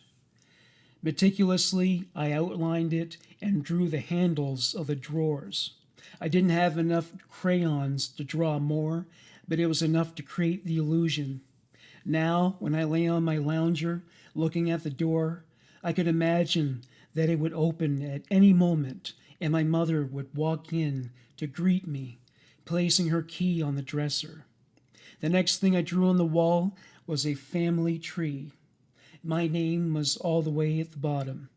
Meticulously, I outlined it and drew the handles of the drawers. I didn't have enough crayons to draw more, but it was enough to create the illusion. Now, when I lay on my lounger, looking at the door, I could imagine that it would open at any moment, and my mother would walk in to greet me, placing her key on the dresser. The next thing I drew on the wall was a family tree. My name was all the way at the bottom.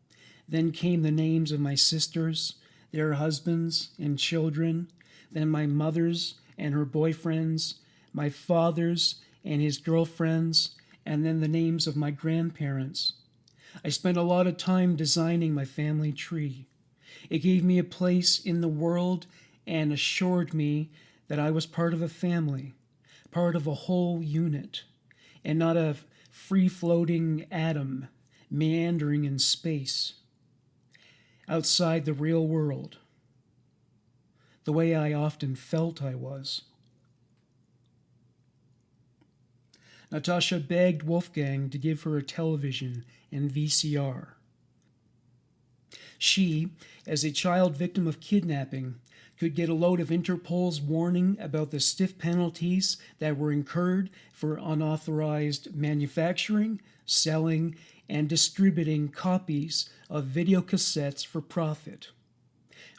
Then came the names of my sisters, their husbands and children, then my mother's and her boyfriends, my father's and his girlfriends, and then the names of my grandparents. I spent a lot of time designing my family tree. It gave me a place in the world and assured me that I was part of a family, part of a whole unit, and not a free-floating atom meandering in space, outside the real world, the way I often felt I was. Natascha begged Wolfgang to give her a television and VCR. She, as a child victim of kidnapping, could get a load of Interpol's warning about the stiff penalties that were incurred for unauthorized manufacturing, selling, and distributing copies of videocassettes for profit.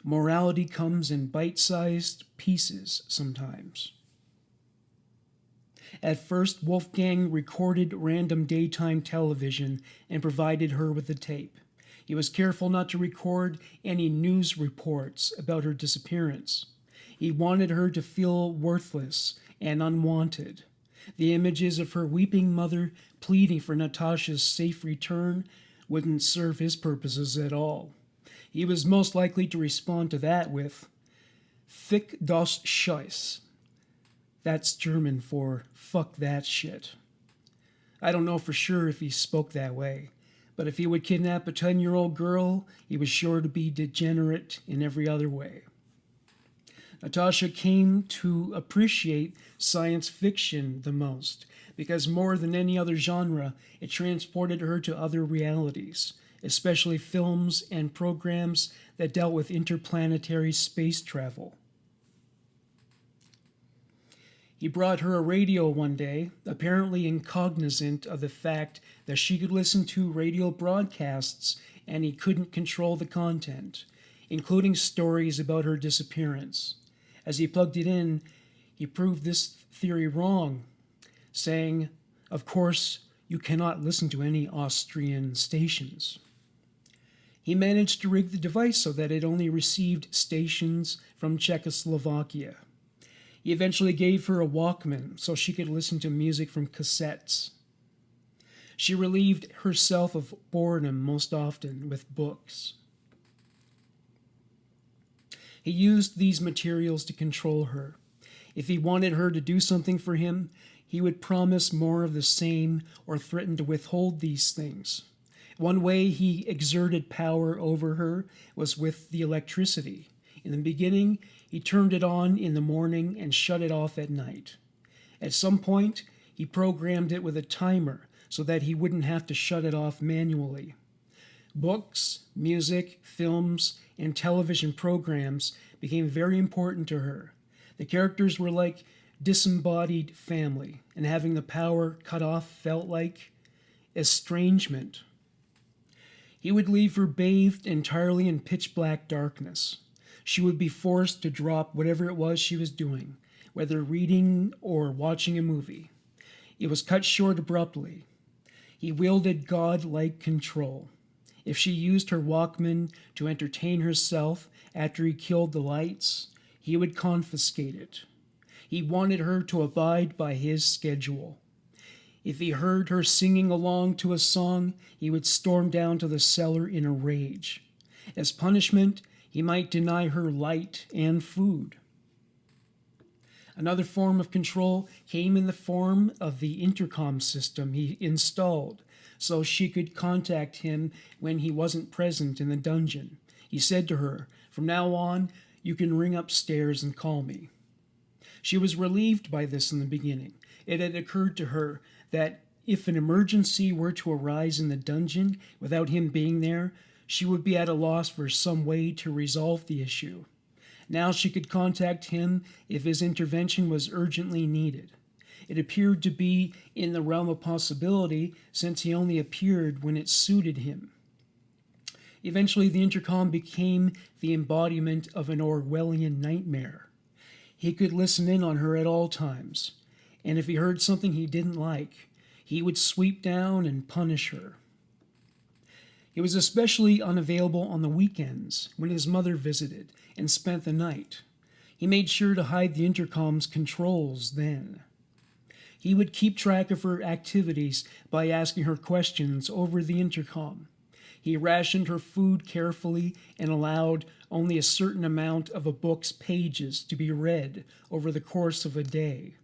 Morality comes in bite-sized pieces sometimes. At first, Wolfgang recorded random daytime television and provided her with the tape. He was careful not to record any news reports about her disappearance. He wanted her to feel worthless and unwanted. The images of her weeping mother pleading for Natascha's safe return wouldn't serve his purposes at all. He was most likely to respond to that with, Fick das Scheiß. That's German for fuck that shit. I don't know for sure if he spoke that way, but if he would kidnap a 10-year-old girl, he was sure to be degenerate in every other way. Natascha came to appreciate science fiction the most, because more than any other genre, it transported her to other realities, especially films and programs that dealt with interplanetary space travel. He brought her a radio one day, apparently incognizant of the fact that she could listen to radio broadcasts and he couldn't control the content, including stories about her disappearance. As he plugged it in, he proved this theory wrong, saying, "Of course, you cannot listen to any Austrian stations." He managed to rig the device so that it only received stations from Czechoslovakia. He eventually gave her a Walkman so she could listen to music from cassettes. She relieved herself of boredom most often with books. He used these materials to control her. If he wanted her to do something for him, he would promise more of the same or threaten to withhold these things. One way he exerted power over her was with the electricity. In the beginning, he turned it on in the morning and shut it off at night. At some point, he programmed it with a timer so that he wouldn't have to shut it off manually. Books, music, films, and television programs became very important to her. The characters were like disembodied family, and having the power cut off felt like estrangement. He would leave her bathed entirely in pitch-black darkness. She would be forced to drop whatever it was she was doing, whether reading or watching a movie. It was cut short abruptly. He wielded god-like control. If she used her Walkman to entertain herself after he killed the lights, he would confiscate it. He wanted her to abide by his schedule. If he heard her singing along to a song, he would storm down to the cellar in a rage. As punishment, he might deny her light and food. Another form of control came in the form of the intercom system he installed, so she could contact him when he wasn't present in the dungeon. He said to her, "From now on, you can ring upstairs and call me." She was relieved by this in the beginning. It had occurred to her that if an emergency were to arise in the dungeon without him being there, she would be at a loss for some way to resolve the issue. Now she could contact him if his intervention was urgently needed. It appeared to be in the realm of possibility, since he only appeared when it suited him. Eventually, the intercom became the embodiment of an Orwellian nightmare. He could listen in on her at all times, and if he heard something he didn't like, he would sweep down and punish her. He was especially unavailable on the weekends when his mother visited and spent the night. He made sure to hide the intercom's controls then. He would keep track of her activities by asking her questions over the intercom. He rationed her food carefully and allowed only a certain amount of a book's pages to be read over the course of a day.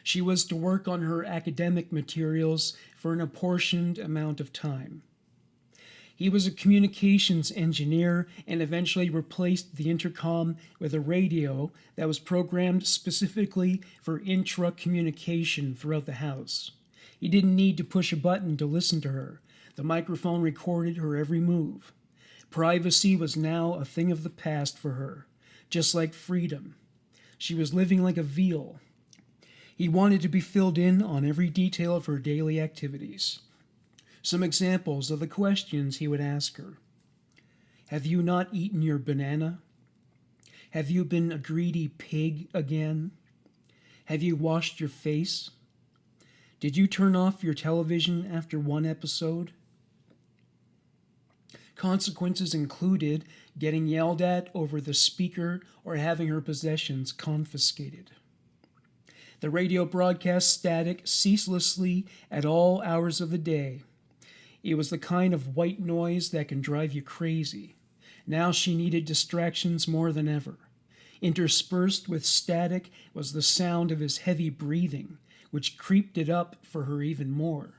She was to work on her academic materials for an apportioned amount of time. He was a communications engineer and eventually replaced the intercom with a radio that was programmed specifically for intra-communication throughout the house. He didn't need to push a button to listen to her. The microphone recorded her every move. Privacy was now a thing of the past for her, just like freedom. She was living like a Veal. He wanted to be filled in on every detail of her daily activities. Some examples of the questions he would ask her. Have you not eaten your banana? Have you been a greedy pig again? Have you washed your face? Did you turn off your television after one episode? Consequences included getting yelled at over the speaker or having her possessions confiscated. The radio broadcast static ceaselessly at all hours of the day. It was the kind of white noise that can drive you crazy. Now she needed distractions more than ever. Interspersed with static was the sound of his heavy breathing, which creeped it up for her even more.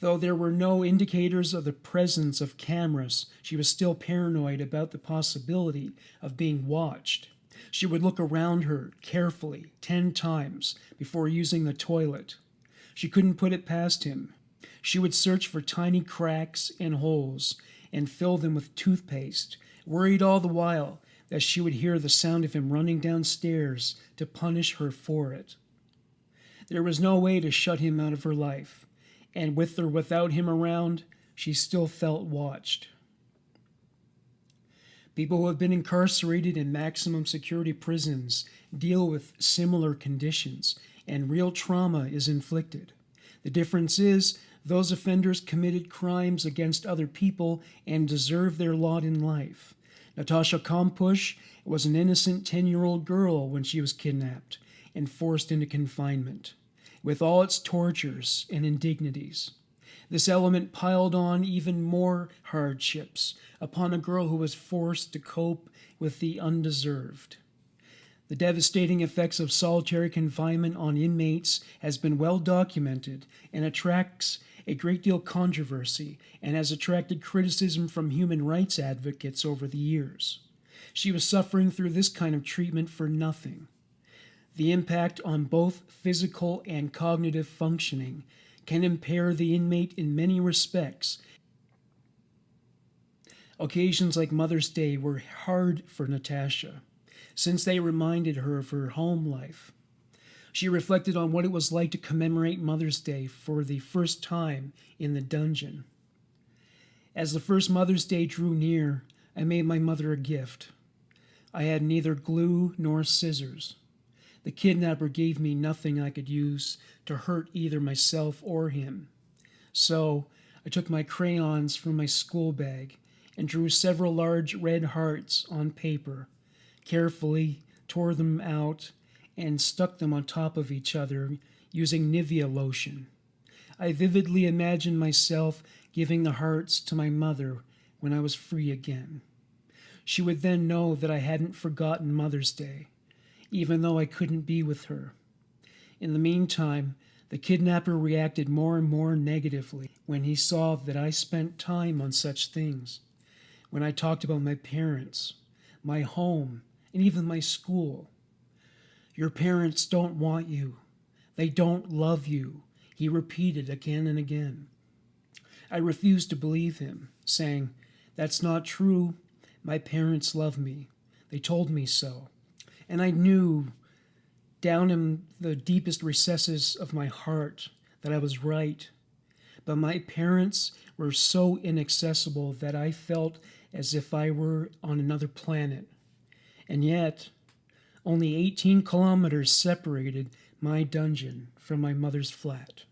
Though there were no indicators of the presence of cameras, she was still paranoid about the possibility of being watched. She would look around her carefully 10 times before using the toilet. She couldn't put it past him. She would search for tiny cracks and holes and fill them with toothpaste, worried all the while that she would hear the sound of him running downstairs to punish her for it. There was no way to shut him out of her life, and with or without him around, she still felt watched. People who have been incarcerated in maximum security prisons deal with similar conditions, and real trauma is inflicted. The difference is, those offenders committed crimes against other people and deserve their lot in life. Natascha Kampusch was an innocent 10-year-old girl when she was kidnapped and forced into confinement, with all its tortures and indignities. This element piled on even more hardships upon a girl who was forced to cope with the undeserved. The devastating effects of solitary confinement on inmates has been well documented and attracts a great deal of controversy and has attracted criticism from human rights advocates over the years. She was suffering through this kind of treatment for nothing. The impact on both physical and cognitive functioning can impair the inmate in many respects. Occasions like Mother's Day were hard for Natascha, since they reminded her of her home life. She reflected on what it was like to commemorate Mother's Day for the first time in the dungeon. As the first Mother's Day drew near, I made my mother a gift. I had neither glue nor scissors. The kidnapper gave me nothing I could use to hurt either myself or him. So I took my crayons from my school bag and drew several large red hearts on paper, carefully tore them out, and stuck them on top of each other using Nivea lotion. I vividly imagined myself giving the hearts to my mother when I was free again. She would then know that I hadn't forgotten Mother's Day, even though I couldn't be with her. In the meantime, the kidnapper reacted more and more negatively when he saw that I spent time on such things, when I talked about my parents, my home, and even my school. Your parents don't want you. They don't love you, he repeated again and again. I refused to believe him, saying, "That's not true. My parents love me. They told me so." And I knew down in the deepest recesses of my heart that I was right. But my parents were so inaccessible that I felt as if I were on another planet. And yet, only 18 kilometers separated my dungeon from my mother's flat.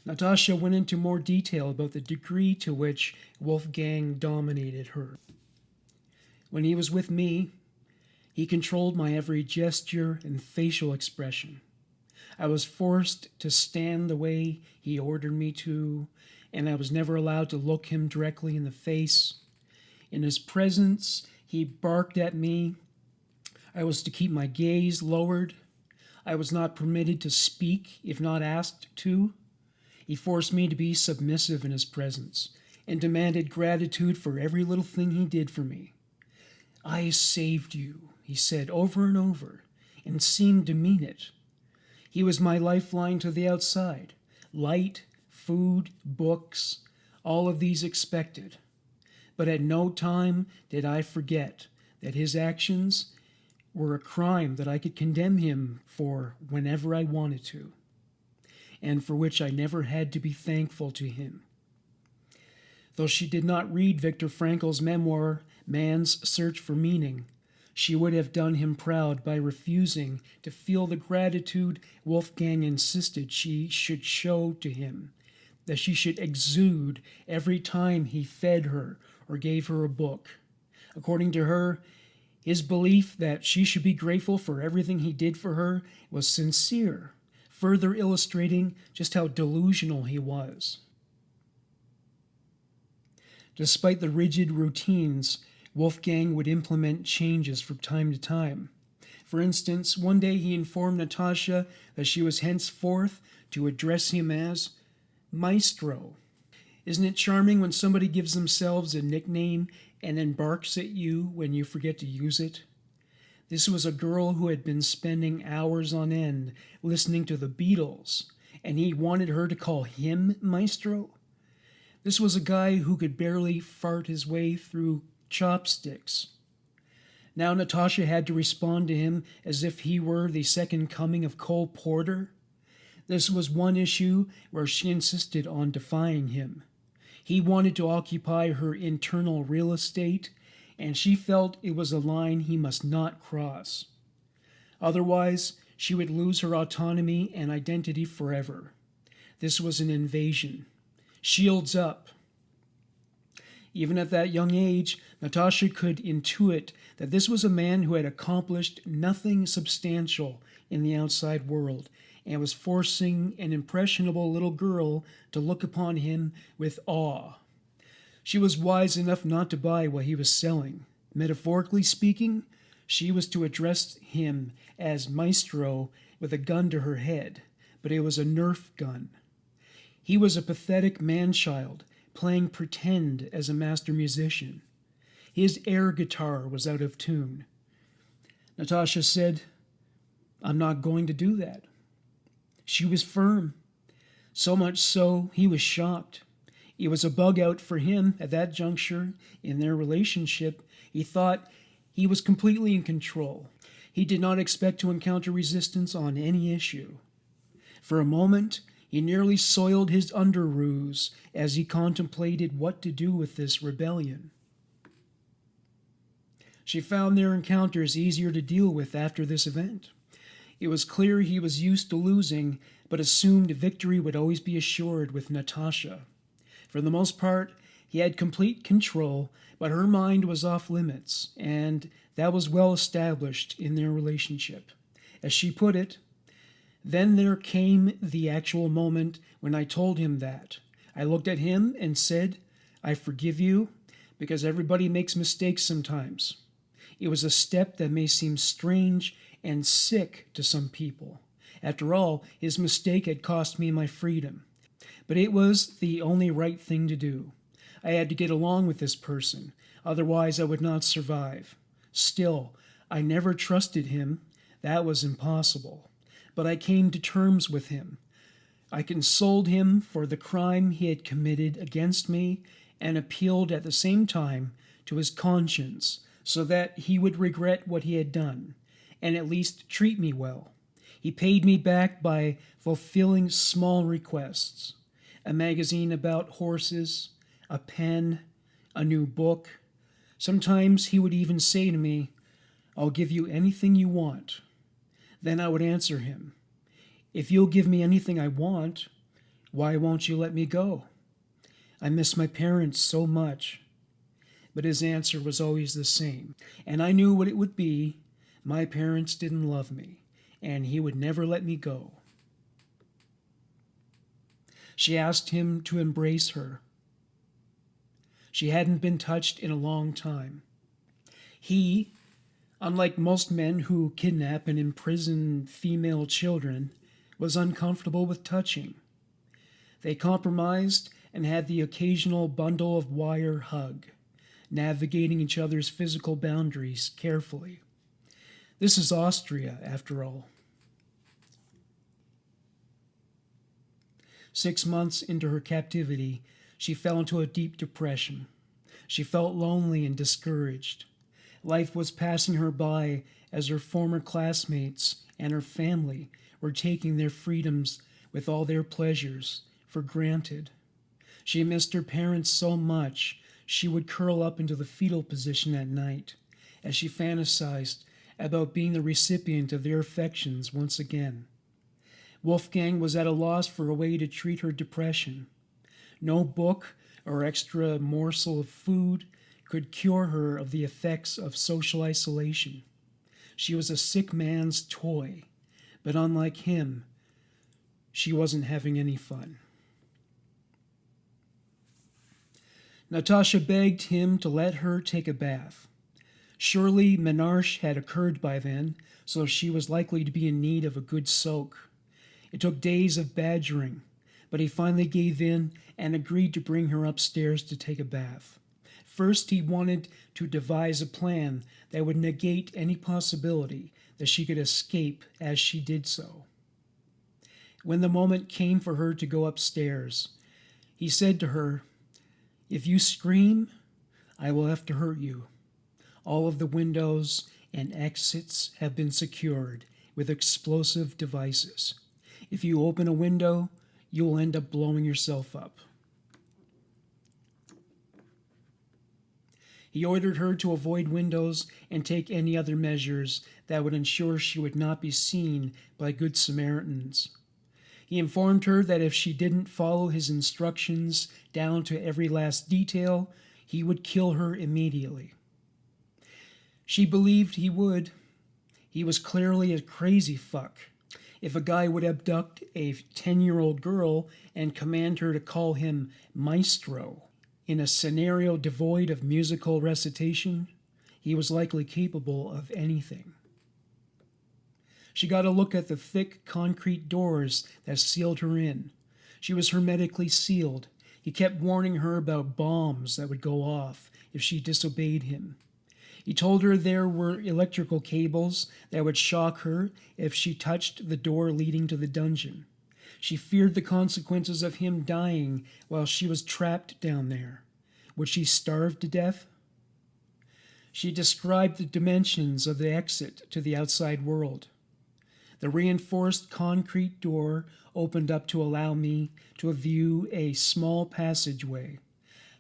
Natascha went into more detail about the degree to which Wolfgang dominated her. When he was with me, he controlled my every gesture and facial expression. I was forced to stand the way he ordered me to, and I was never allowed to look him directly in the face. In his presence, he barked at me. I was to keep my gaze lowered. I was not permitted to speak if not asked to. He forced me to be submissive in his presence and demanded gratitude for every little thing he did for me. "I saved you," he said over and over, and seemed to mean it. He was my lifeline to the outside. Light, food, books, all of these expected. But at no time did I forget that his actions were a crime that I could condemn him for whenever I wanted to, and for which I never had to be thankful to him. Though she did not read Viktor Frankl's memoir, Man's Search for Meaning, she would have done him proud by refusing to feel the gratitude Wolfgang insisted she should show to him, that she should exude every time he fed her or gave her a book. According to her, his belief that she should be grateful for everything he did for her was sincere, further illustrating just how delusional he was. Despite the rigid routines, Wolfgang would implement changes from time to time. For instance, one day he informed Natascha that she was henceforth to address him as Maestro. Isn't it charming when somebody gives themselves a nickname and then barks at you when you forget to use it? This was a girl who had been spending hours on end listening to the Beatles, and he wanted her to call him Maestro? This was a guy who could barely fart his way through chopsticks. Now Natascha had to respond to him as if he were the second coming of Cole Porter. This was one issue where she insisted on defying him. He wanted to occupy her internal real estate, and she felt it was a line he must not cross. Otherwise, she would lose her autonomy and identity forever. This was an invasion. Shields up. Even at that young age, Natascha could intuit that this was a man who had accomplished nothing substantial in the outside world and was forcing an impressionable little girl to look upon him with awe. She was wise enough not to buy what he was selling. Metaphorically speaking, she was to address him as Maestro with a gun to her head, but it was a Nerf gun. He was a pathetic man-child, playing pretend as a master musician. His air guitar was out of tune. Natascha said, "I'm not going to do that." She was firm. So much so, he was shocked. It was a bug out for him at that juncture in their relationship. He thought he was completely in control. He did not expect to encounter resistance on any issue. For a moment, he nearly soiled his underoos as he contemplated what to do with this rebellion. She found their encounters easier to deal with after this event. It was clear he was used to losing, but assumed victory would always be assured with Natascha. For the most part, he had complete control, but her mind was off limits, and that was well established in their relationship. As she put it, "Then there came the actual moment when I told him that. I looked at him and said, 'I forgive you, because everybody makes mistakes sometimes.' It was a step that may seem strange and sick to some people. After all, his mistake had cost me my freedom. But it was the only right thing to do. I had to get along with this person, otherwise I would not survive. Still, I never trusted him. That was impossible. But I came to terms with him. I consoled him for the crime he had committed against me and appealed at the same time to his conscience so that he would regret what he had done and at least treat me well. He paid me back by fulfilling small requests: a magazine about horses, a pen, a new book. Sometimes he would even say to me, 'I'll give you anything you want.' Then I would answer him, 'If you'll give me anything I want, why won't you let me go? I miss my parents so much.' But his answer was always the same, and I knew what it would be. My parents didn't love me, and he would never let me go." She asked him to embrace her. She hadn't been touched in a long time. He, unlike most men who kidnap and imprison female children, was uncomfortable with touching. They compromised and had the occasional bundle of wire hug, navigating each other's physical boundaries carefully. This is Austria, after all. 6 months into her captivity, she fell into a deep depression. She felt lonely and discouraged. Life was passing her by as her former classmates and her family were taking their freedoms with all their pleasures for granted. She missed her parents so much she would curl up into the fetal position at night as she fantasized about being the recipient of their affections once again. Wolfgang was at a loss for a way to treat her depression. No book or extra morsel of food could cure her of the effects of social isolation. She was a sick man's toy, but unlike him, she wasn't having any fun. Natascha begged him to let her take a bath. Surely menarche had occurred by then, so she was likely to be in need of a good soak. It took days of badgering, but he finally gave in and agreed to bring her upstairs to take a bath. First, he wanted to devise a plan that would negate any possibility that she could escape as she did so. When the moment came for her to go upstairs, he said to her, "If you scream, I will have to hurt you. All of the windows and exits have been secured with explosive devices. If you open a window, you will end up blowing yourself up." He ordered her to avoid windows and take any other measures that would ensure she would not be seen by good Samaritans. He informed her that if she didn't follow his instructions down to every last detail, he would kill her immediately. She believed he would. He was clearly a crazy fuck. If a guy would abduct a 10-year-old girl and command her to call him maestro in a scenario devoid of musical recitation, he was likely capable of anything. She got a look at the thick concrete doors that sealed her in. She was hermetically sealed. He kept warning her about bombs that would go off if she disobeyed him. He told her there were electrical cables that would shock her if she touched the door leading to the dungeon. She feared the consequences of him dying while she was trapped down there. Would she starve to death? She described the dimensions of the exit to the outside world. The reinforced concrete door opened up to allow me to view a small passageway,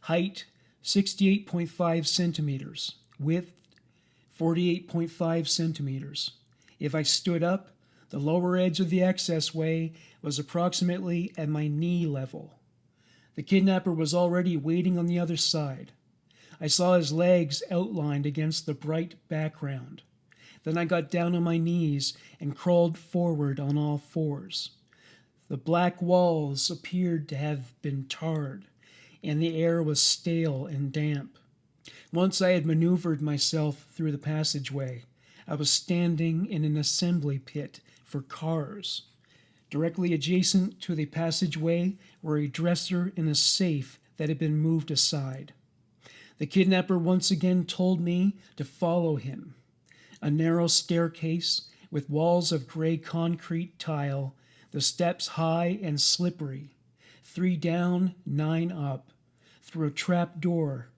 height 68.5 centimeters, width 48.5 centimeters. If I stood up, the lower edge of the access way was approximately at my knee level. The kidnapper was already waiting on the other side. I saw his legs outlined against the bright background. Then I got down on my knees and crawled forward on all fours. The black walls appeared to have been tarred, and the air was stale and damp. Once I had maneuvered myself through the passageway, I was standing in an assembly pit for cars. Directly adjacent to the passageway were a dresser and a safe that had been moved aside. The kidnapper once again told me to follow him. A narrow staircase with walls of gray concrete tile, the steps high and slippery, 3 down, 9 up, through a trap door,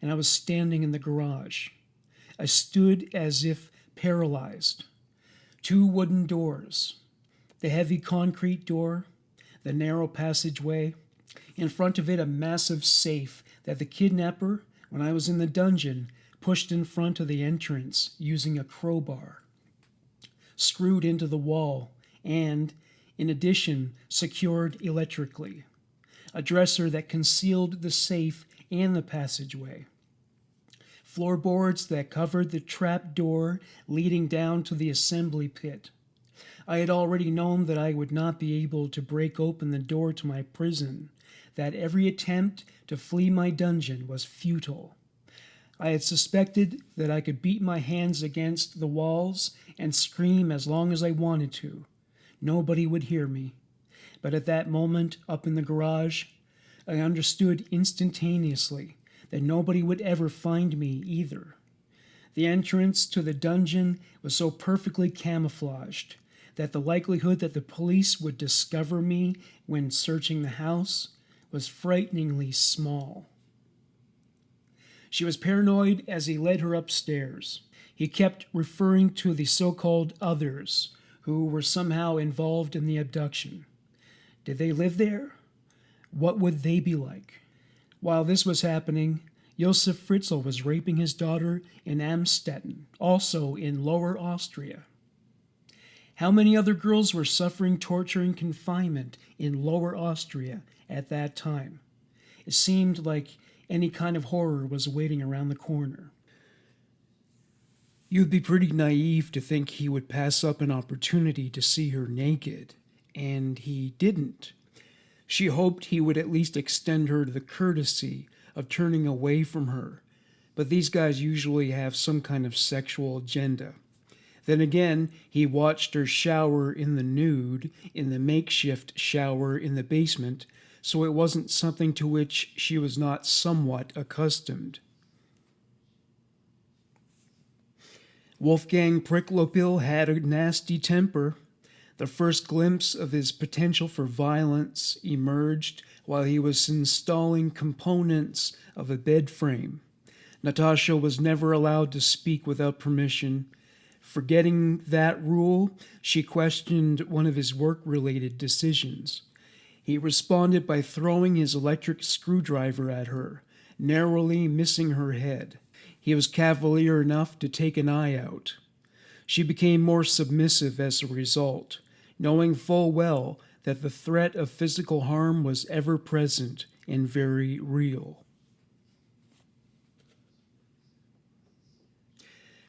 and I was standing in the garage. I stood as if paralyzed. 2 wooden doors, the heavy concrete door, the narrow passageway, in front of it a massive safe that the kidnapper, when I was in the dungeon, pushed in front of the entrance using a crowbar, screwed into the wall, and, in addition, secured electrically. A dresser that concealed the safe and the passageway. Floorboards that covered the trap door leading down to the assembly pit. I had already known that I would not be able to break open the door to my prison, that every attempt to flee my dungeon was futile. I had suspected that I could beat my hands against the walls and scream as long as I wanted to. Nobody would hear me. But at that moment, up in the garage, I understood instantaneously that nobody would ever find me either. The entrance to the dungeon was so perfectly camouflaged that the likelihood that the police would discover me when searching the house was frighteningly small. She was paranoid as he led her upstairs. He kept referring to the so-called others who were somehow involved in the abduction. Did they live there? What would they be like? While this was happening, Josef Fritzl was raping his daughter in Amstetten, also in Lower Austria. How many other girls were suffering torture and confinement in Lower Austria at that time? It seemed like any kind of horror was waiting around the corner. You'd be pretty naive to think he would pass up an opportunity to see her naked, and he didn't. She hoped he would at least extend her the courtesy of turning away from her, but these guys usually have some kind of sexual agenda. Then again, he watched her shower in the nude, in the makeshift shower in the basement, so it wasn't something to which she was not somewhat accustomed. Wolfgang Pricklopil had a nasty temper. The first glimpse of his potential for violence emerged while he was installing components of a bed frame. Natascha was never allowed to speak without permission. Forgetting that rule, she questioned one of his work-related decisions. He responded by throwing his electric screwdriver at her, narrowly missing her head. He was cavalier enough to take an eye out. She became more submissive as a result, knowing full well that the threat of physical harm was ever present and very real.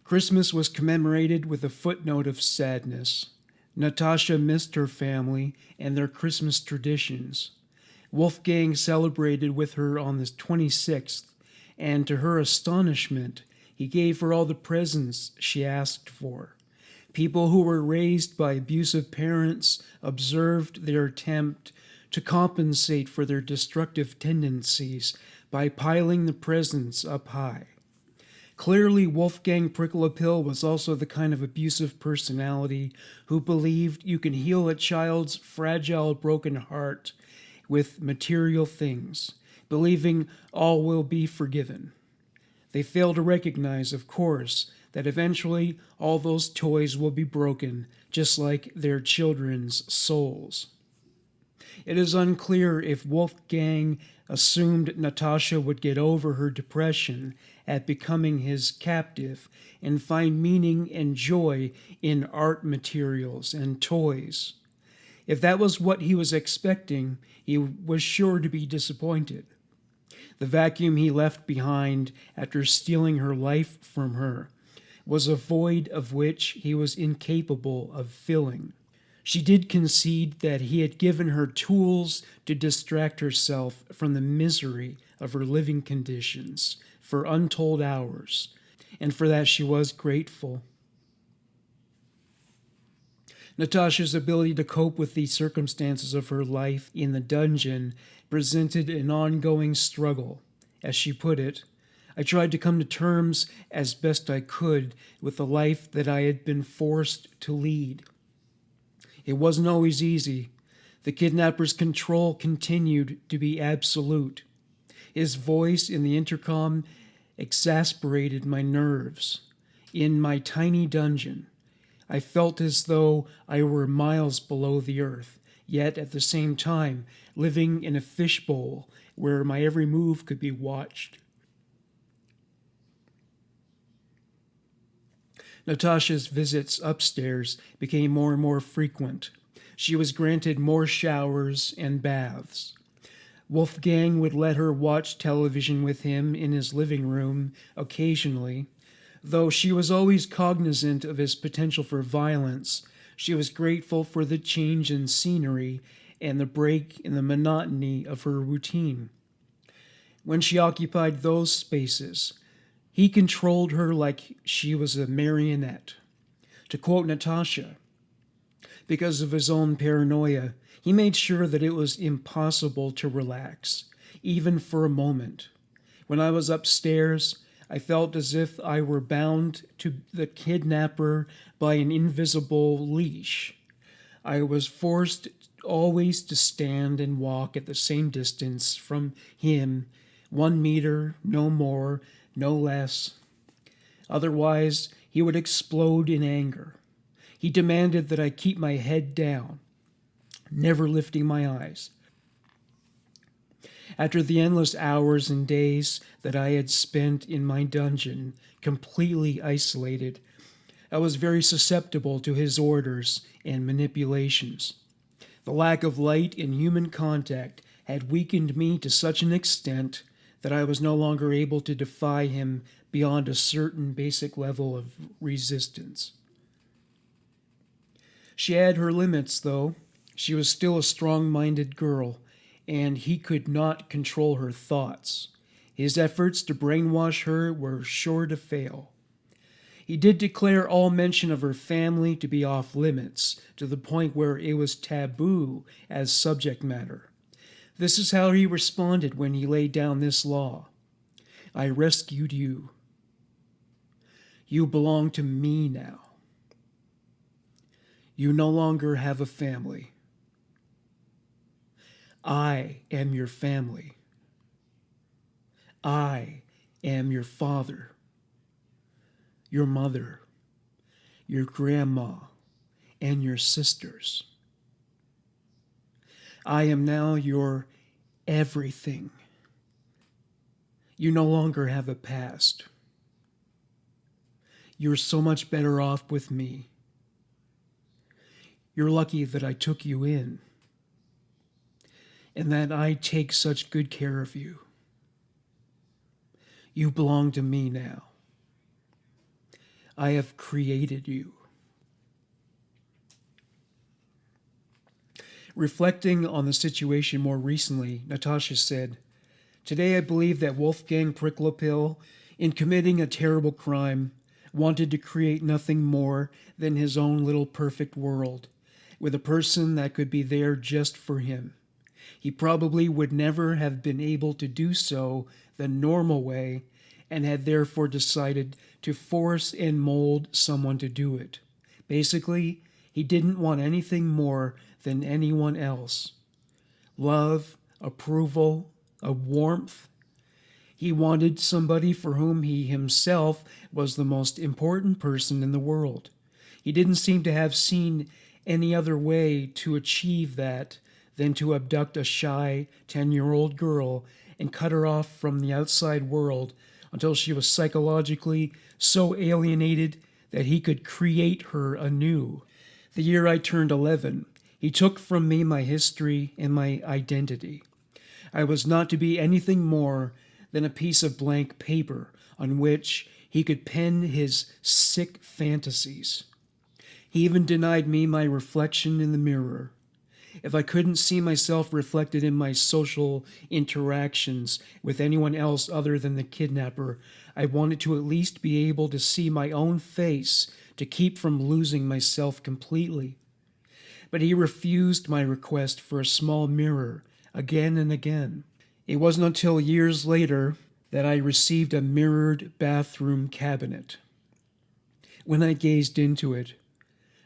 Christmas was commemorated with a footnote of sadness. Natascha missed her family and their Christmas traditions. Wolfgang celebrated with her on the 26th, and to her astonishment, he gave her all the presents she asked for. People who were raised by abusive parents observed their attempt to compensate for their destructive tendencies by piling the presents up high. Clearly, Wolfgang Pricklopil was also the kind of abusive personality who believed you can heal a child's fragile, broken heart with material things, believing all will be forgiven. They fail to recognize, of course, that eventually all those toys will be broken, just like their children's souls. It is unclear if Wolfgang assumed Natascha would get over her depression at becoming his captive and find meaning and joy in art materials and toys. If that was what he was expecting, he was sure to be disappointed. The vacuum he left behind after stealing her life from her was a void of which he was incapable of filling. She did concede that he had given her tools to distract herself from the misery of her living conditions for untold hours, and for that she was grateful. Natascha's ability to cope with the circumstances of her life in the dungeon presented an ongoing struggle. As she put it, I tried to come to terms as best I could with the life that I had been forced to lead. It wasn't always easy. The kidnapper's control continued to be absolute. His voice in the intercom exasperated my nerves. In my tiny dungeon, I felt as though I were miles below the earth, yet at the same time living in a fishbowl where my every move could be watched. Natascha's visits upstairs became more and more frequent. She was granted more showers and baths. Wolfgang would let her watch television with him in his living room occasionally. Though she was always cognizant of his potential for violence, she was grateful for the change in scenery and the break in the monotony of her routine. When she occupied those spaces, he controlled her like she was a marionette. To quote Natascha, because of his own paranoia, he made sure that it was impossible to relax, even for a moment. When I was upstairs, I felt as if I were bound to the kidnapper by an invisible leash. I was forced always to stand and walk at the same distance from him, 1 meter, no more, no less. Otherwise, he would explode in anger. He demanded that I keep my head down, never lifting my eyes. After the endless hours and days that I had spent in my dungeon, completely isolated, I was very susceptible to his orders and manipulations. The lack of light and human contact had weakened me to such an extent that I was no longer able to defy him beyond a certain basic level of resistance. She had her limits, though. She was still a strong-minded girl, and he could not control her thoughts. His efforts to brainwash her were sure to fail. He did declare all mention of her family to be off limits, to the point where it was taboo as subject matter. This is how he responded when he laid down this law. I rescued you. You belong to me now. You no longer have a family. I am your family. I am your father, your mother, your grandma, and your sisters. I am now your everything. You no longer have a past. You're so much better off with me. You're lucky that I took you in, and that I take such good care of you. You belong to me now. I have created you. Reflecting on the situation more recently, Natascha said, Today I believe that Wolfgang Pricklopil, in committing a terrible crime, wanted to create nothing more than his own little perfect world, with a person that could be there just for him. He probably would never have been able to do so the normal way, and had therefore decided to force and mold someone to do it. Basically, he didn't want anything more than anyone else. Love, approval, a warmth. He wanted somebody for whom he himself was the most important person in the world. He didn't seem to have seen any other way to achieve that than to abduct a shy 10-year-old girl and cut her off from the outside world until she was psychologically so alienated that he could create her anew. The year I turned 11, he took from me my history and my identity. I was not to be anything more than a piece of blank paper on which he could pen his sick fantasies. He even denied me my reflection in the mirror. If I couldn't see myself reflected in my social interactions with anyone else other than the kidnapper, I wanted to at least be able to see my own face to keep from losing myself completely. But he refused my request for a small mirror again and again. It wasn't until years later that I received a mirrored bathroom cabinet. When I gazed into it,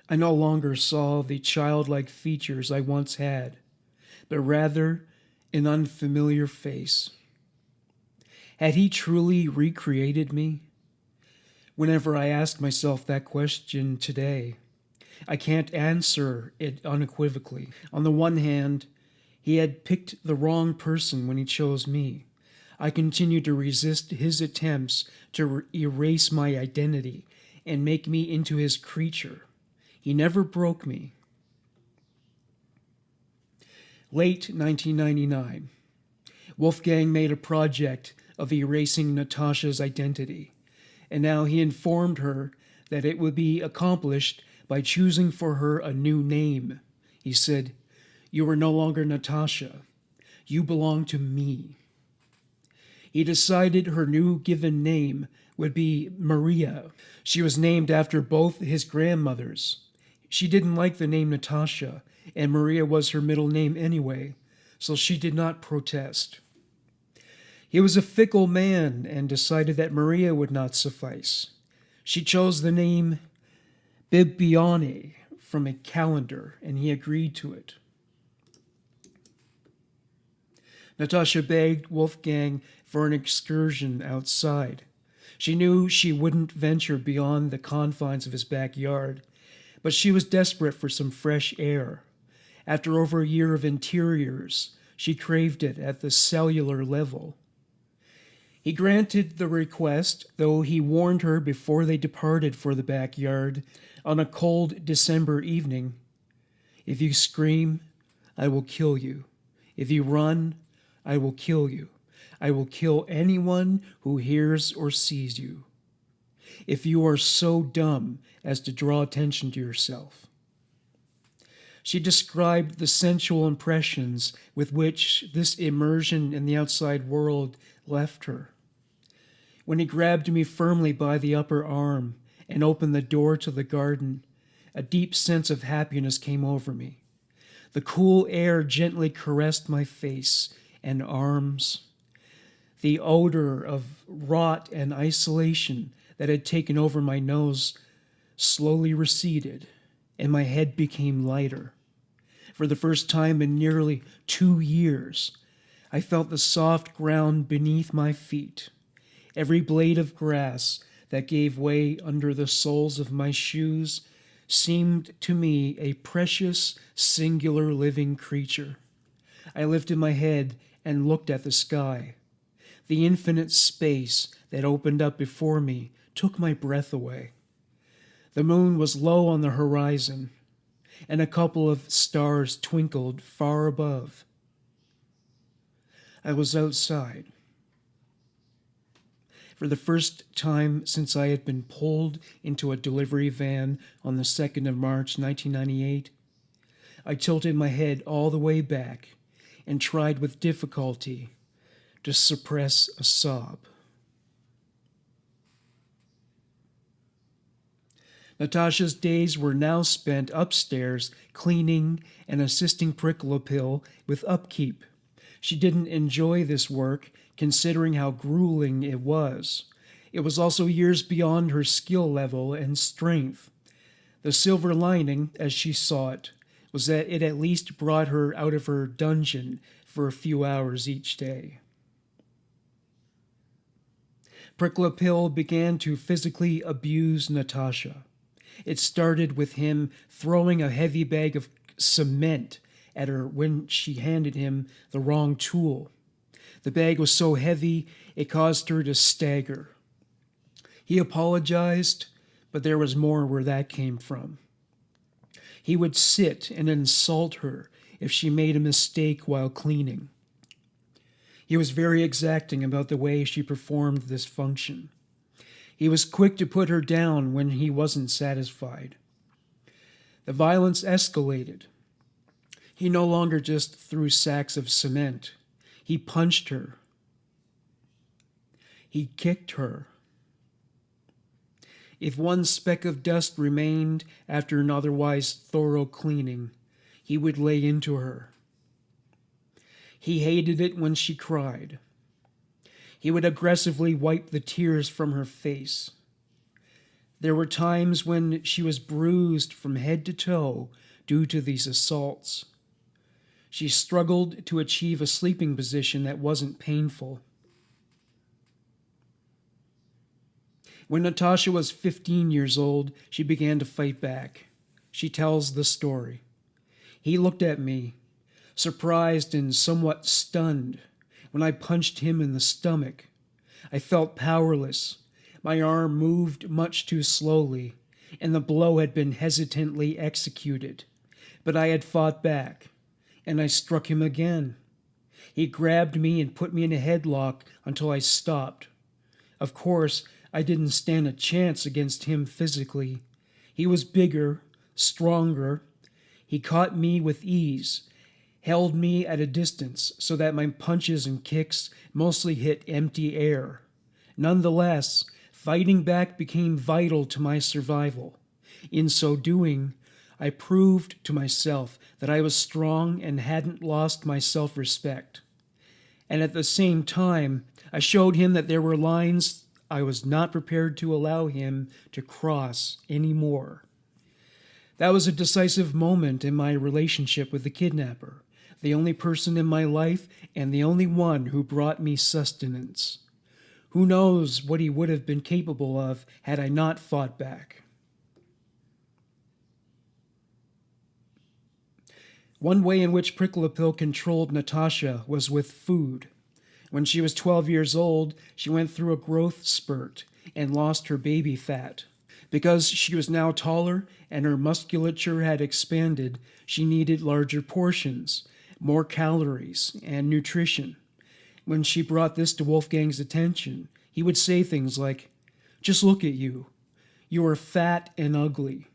I no longer saw the childlike features I once had, but rather an unfamiliar face. Had he truly recreated me? Whenever I ask myself that question today, I can't answer it unequivocally. On the one hand, he had picked the wrong person when he chose me. I continued to resist his attempts to erase my identity and make me into his creature. He never broke me. Late 1999, Wolfgang made a project of erasing Natascha's identity, and now he informed her that it would be accomplished by choosing for her a new name. He said, You are no longer Natascha. You belong to me. He decided her new given name would be Maria. She was named after both his grandmothers. She didn't like the name Natascha, and Maria was her middle name anyway, so she did not protest. He was a fickle man and decided that Maria would not suffice. She chose the name Bibiane from a calendar, and he agreed to it. Natascha begged Wolfgang for an excursion outside. She knew she wouldn't venture beyond the confines of his backyard, but she was desperate for some fresh air. After over a year of interiors, she craved it at the cellular level. He granted the request, though he warned her before they departed for the backyard on a cold December evening, If you scream, I will kill you. If you run, I will kill you. I will kill anyone who hears or sees you. If you are so dumb as to draw attention to yourself. She described the sensual impressions with which this immersion in the outside world left her. When he grabbed me firmly by the upper arm and opened the door to the garden, a deep sense of happiness came over me. The cool air gently caressed my face and arms. The odor of rot and isolation that had taken over my nose slowly receded, and my head became lighter. For the first time in nearly 2 years, I felt the soft ground beneath my feet. Every blade of grass that gave way under the soles of my shoes seemed to me a precious, singular living creature. I lifted my head and looked at the sky. The infinite space that opened up before me took my breath away. The moon was low on the horizon, and a couple of stars twinkled far above. I was outside. For the first time since I had been pulled into a delivery van on the 2nd of March, 1998, I tilted my head all the way back and tried with difficulty to suppress a sob. Natascha's days were now spent upstairs cleaning and assisting Pricklepil with upkeep. She didn't enjoy this work, considering how grueling it was. It was also years beyond her skill level and strength. The silver lining, as she saw it, was that it at least brought her out of her dungeon for a few hours each day. Pricklepil began to physically abuse Natascha. It started with him throwing a heavy bag of cement at her when she handed him the wrong tool. The bag was so heavy it caused her to stagger. He apologized, but there was more where that came from. He would sit and insult her if she made a mistake while cleaning. He was very exacting about the way she performed this function. He was quick to put her down when he wasn't satisfied. The violence escalated. He no longer just threw sacks of cement. He punched her. He kicked her. If one speck of dust remained after an otherwise thorough cleaning, he would lay into her. He hated it when she cried. He would aggressively wipe the tears from her face. There were times when she was bruised from head to toe due to these assaults. She struggled to achieve a sleeping position that wasn't painful. When Natascha was 15 years old, she began to fight back. She tells the story. He looked at me, surprised and somewhat stunned, when I punched him in the stomach. I felt powerless. My arm moved much too slowly, and the blow had been hesitantly executed. But I had fought back, and I struck him again. He grabbed me and put me in a headlock until I stopped. Of course, I didn't stand a chance against him physically. He was bigger, stronger. He caught me with ease, held me at a distance so that my punches and kicks mostly hit empty air. Nonetheless, fighting back became vital to my survival. In so doing, I proved to myself that I was strong and hadn't lost my self-respect. And at the same time, I showed him that there were lines I was not prepared to allow him to cross anymore. That was a decisive moment in my relationship with the kidnapper, the only person in my life and the only one who brought me sustenance. Who knows what he would have been capable of had I not fought back. One way in which Pricklepil controlled Natascha was with food. When she was 12 years old, she went through a growth spurt and lost her baby fat. Because she was now taller and her musculature had expanded, she needed larger portions. more calories, and nutrition. When she brought this to Wolfgang's attention, he would say things like, "Just look at you. You are fat and ugly.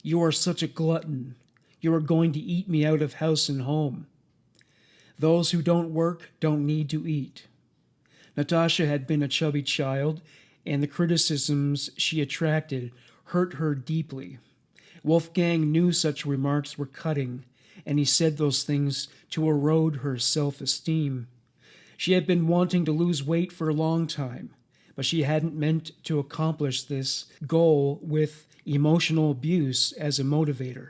You are such a glutton. You are going to eat me out of house and home. Those who don't work don't need to eat." Natascha had been a chubby child, and the criticisms she attracted hurt her deeply. Wolfgang knew such remarks were cutting, and he said those things to erode her self-esteem. She had been wanting to lose weight for a long time, but she hadn't meant to accomplish this goal with emotional abuse as a motivator.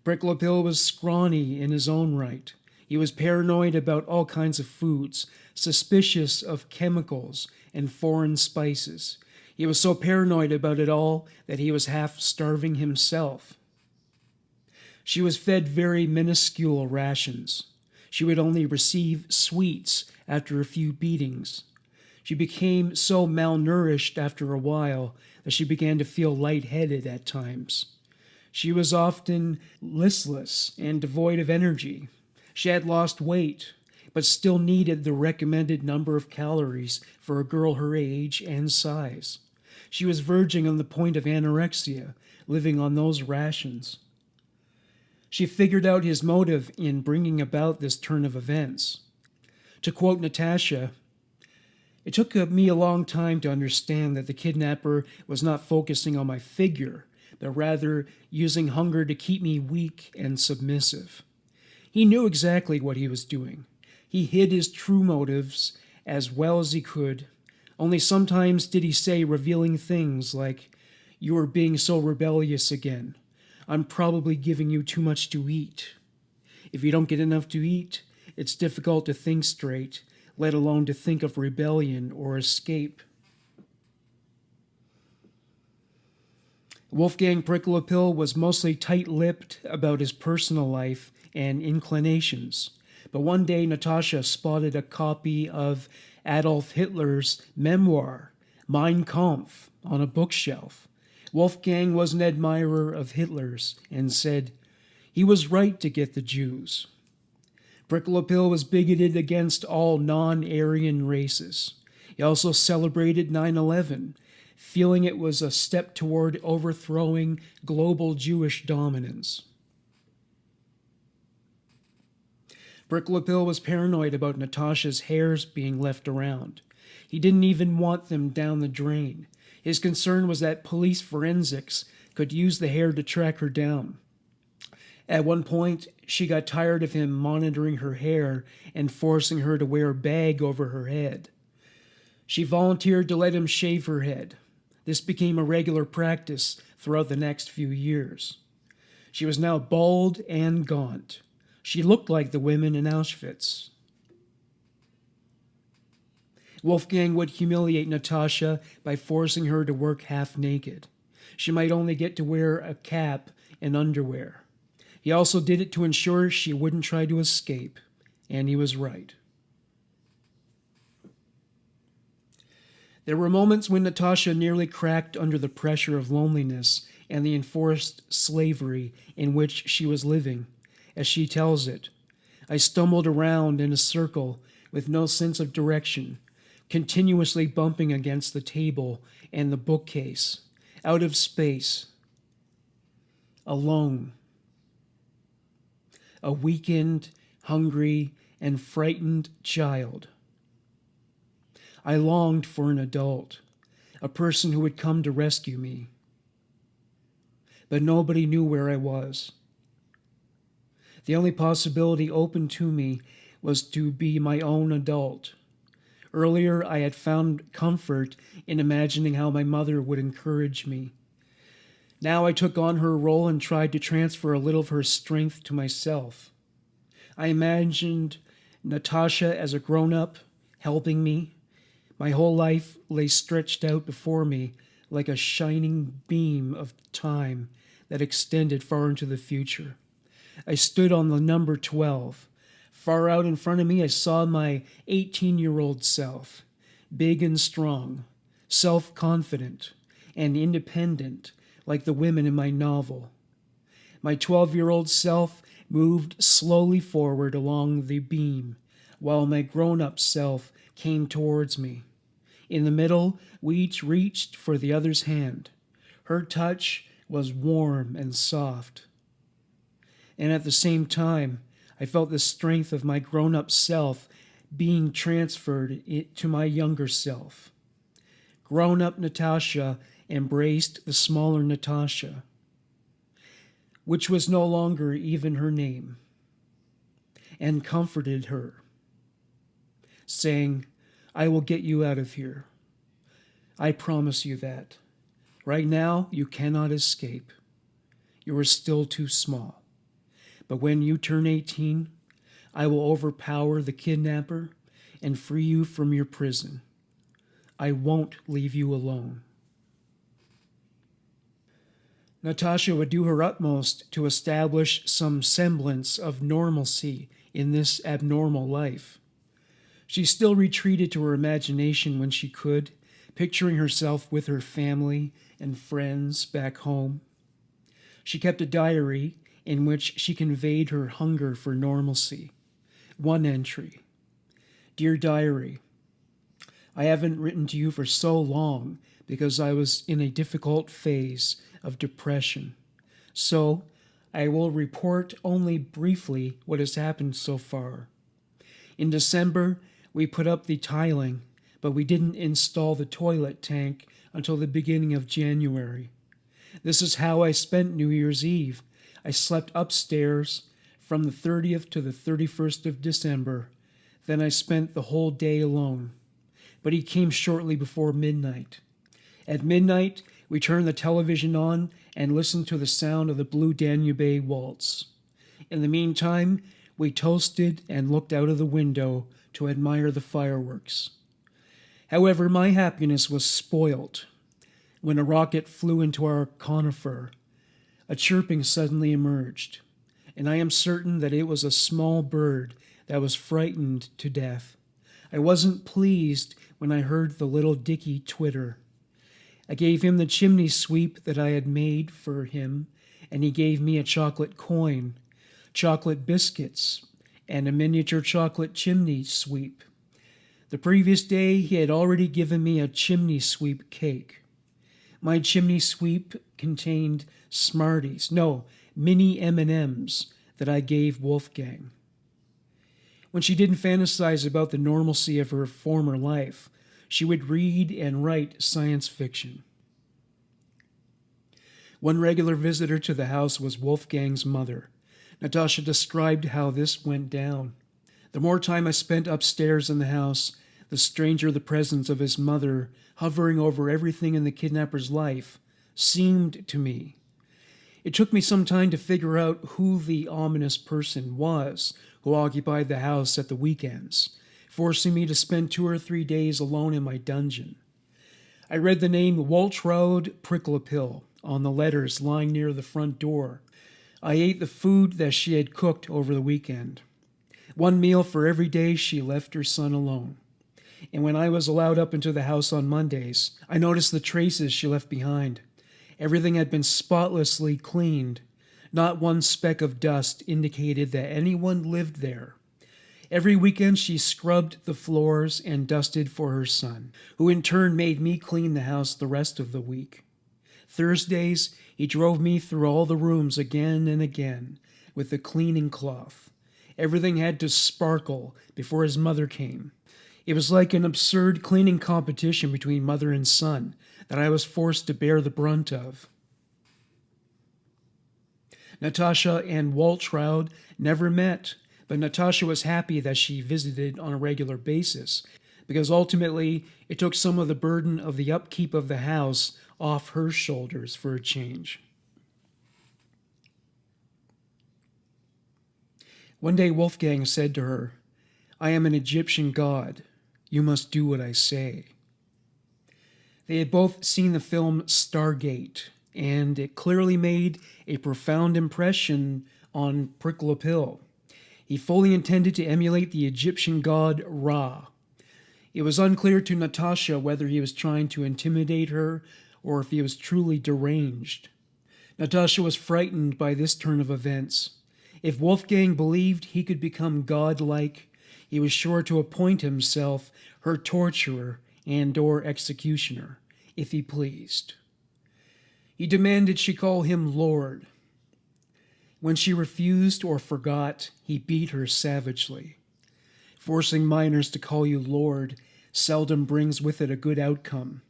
Bricklopil was scrawny in his own right. He was paranoid about all kinds of foods, suspicious of chemicals and foreign spices. He was so paranoid about it all that he was half starving himself. She was fed very minuscule rations. She would only receive sweets after a few beatings. She became so malnourished after a while that she began to feel lightheaded at times. She was often listless and devoid of energy. She had lost weight, but still needed the recommended number of calories for a girl her age and size. She was verging on the point of anorexia, living on those rations. She figured out his motive in bringing about this turn of events. To quote Natascha, "It took me a long time to understand that the kidnapper was not focusing on my figure, but rather using hunger to keep me weak and submissive. He knew exactly what he was doing. He hid his true motives as well as he could. Only sometimes did he say revealing things like, 'You are being so rebellious again. I'm probably giving you too much to eat. If you don't get enough to eat, it's difficult to think straight, let alone to think of rebellion or escape.'" Wolfgang Bricklopil was mostly tight-lipped about his personal life and inclinations. But one day Natascha spotted a copy of Adolf Hitler's memoir, Mein Kampf, on a bookshelf. Wolfgang was an admirer of Hitler's and said, "He was right to get the Jews." Bricklopil was bigoted against all non-Aryan races. He also celebrated 9/11, feeling it was a step toward overthrowing global Jewish dominance. Bricklopil was paranoid about Natascha's hairs being left around. He didn't even want them down the drain. His concern was that police forensics could use the hair to track her down. At one point, she got tired of him monitoring her hair and forcing her to wear a bag over her head. She volunteered to let him shave her head. This became a regular practice throughout the next few years. She was now bald and gaunt. She looked like the women in Auschwitz. Wolfgang would humiliate Natascha by forcing her to work half naked. She might only get to wear a cap and underwear. He also did it to ensure she wouldn't try to escape, and he was right. There were moments when Natascha nearly cracked under the pressure of loneliness and the enforced slavery in which she was living. As she tells it, "I stumbled around in a circle with no sense of direction, continuously bumping against the table and the bookcase, out of space, alone. A weakened, hungry, and frightened child. I longed for an adult, a person who would come to rescue me. But nobody knew where I was. The only possibility open to me was to be my own adult. Earlier, I had found comfort in imagining how my mother would encourage me. Now I took on her role and tried to transfer a little of her strength to myself. I imagined Natascha as a grown-up, helping me. My whole life lay stretched out before me like a shining beam of time that extended far into the future. I stood on the number 12. Far out in front of me, I saw my 18-year-old self, big and strong, self-confident, and independent like the women in my novel. My 12-year-old self moved slowly forward along the beam, while my grown-up self came towards me. In the middle, we each reached for the other's hand. Her touch was warm and soft. And at the same time, I felt the strength of my grown-up self being transferred to my younger self. Grown-up Natascha embraced the smaller Natascha, which was no longer even her name, and comforted her, saying, "I will get you out of here. I promise you that. Right now, you cannot escape. You are still too small. But when you turn 18, I will overpower the kidnapper and free you from your prison. I won't leave you alone." Natascha would do her utmost to establish some semblance of normalcy in this abnormal life. She still retreated to her imagination when she could, picturing herself with her family and friends back home. She kept a diary in which she conveyed her hunger for normalcy. One entry: "Dear Diary, I haven't written to you for so long because I was in a difficult phase of depression. So I will report only briefly what has happened so far. In December, we put up the tiling, but we didn't install the toilet tank until the beginning of January. This is how I spent New Year's Eve. I slept upstairs from the 30th to the 31st of December. Then I spent the whole day alone. But he came shortly before midnight. At midnight, we turned the television on and listened to the sound of the Blue Danube Waltz. In the meantime, we toasted and looked out of the window to admire the fireworks. However, my happiness was spoilt when a rocket flew into our conifer. A chirping suddenly emerged, and I am certain that it was a small bird that was frightened to death. I wasn't pleased when I heard the little Dicky twitter. I gave him the chimney sweep that I had made for him, and he gave me a chocolate coin, chocolate biscuits, and a miniature chocolate chimney sweep. The previous day, he had already given me a chimney sweep cake. My chimney sweep contained Smarties, no, mini M&Ms that I gave Wolfgang. When she didn't fantasize about the normalcy of her former life, she would read and write science fiction. One regular visitor to the house was Wolfgang's mother. Natascha described how this went down. The more time I spent upstairs in the house, the stranger the presence of his mother, hovering over everything in the kidnapper's life, seemed to me. It took me some time to figure out who the ominous person was who occupied the house at the weekends, forcing me to spend 2 or 3 days alone in my dungeon. I read the name Waltraud Pricklepill on the letters lying near the front door. I ate the food that she had cooked over the weekend. 1 meal for every day she left her son alone. And when I was allowed up into the house on Mondays, I noticed the traces she left behind. Everything had been spotlessly cleaned. Not one speck of dust indicated that anyone lived there. Every weekend she scrubbed the floors and dusted for her son, who in turn made me clean the house the rest of the week. Thursdays, he drove me through all the rooms again and again with the cleaning cloth. Everything had to sparkle before his mother came. It was like an absurd cleaning competition between mother and son that I was forced to bear the brunt of. Natascha and Waltraud never met, but Natascha was happy that she visited on a regular basis, because ultimately it took some of the burden of the upkeep of the house off her shoulders for a change. One day Wolfgang said to her, "I am an Egyptian god. You must do what I say." They had both seen the film Stargate, and it clearly made a profound impression on Pricklepill. He fully intended to emulate the Egyptian god Ra. It was unclear to Natascha whether he was trying to intimidate her or if he was truly deranged. Natascha was frightened by this turn of events. If Wolfgang believed he could become godlike, he was sure to appoint himself her torturer and/or executioner, if he pleased. He demanded she call him Lord. When she refused or forgot, he beat her savagely. Forcing minors to call you Lord seldom brings with it a good outcome.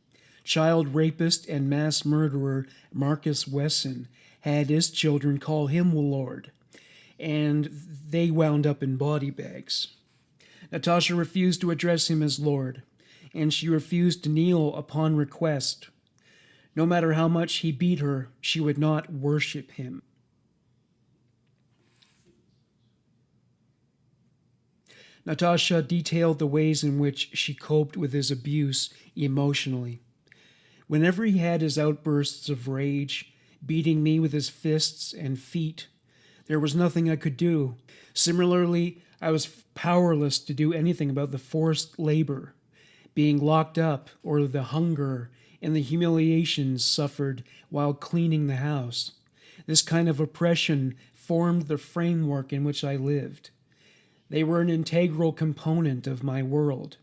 Child rapist and mass murderer Marcus Wesson had his children call him Lord, and they wound up in body bags. Natascha refused to address him as Lord, and she refused to kneel upon request. No matter how much he beat her, she would not worship him. Natascha detailed the ways in which she coped with his abuse emotionally. Whenever he had his outbursts of rage, beating me with his fists and feet, there was nothing I could do. Similarly, I was powerless to do anything about the forced labor, being locked up, or the hunger and the humiliations suffered while cleaning the house. This kind of oppression formed the framework in which I lived. They were an integral component of my world.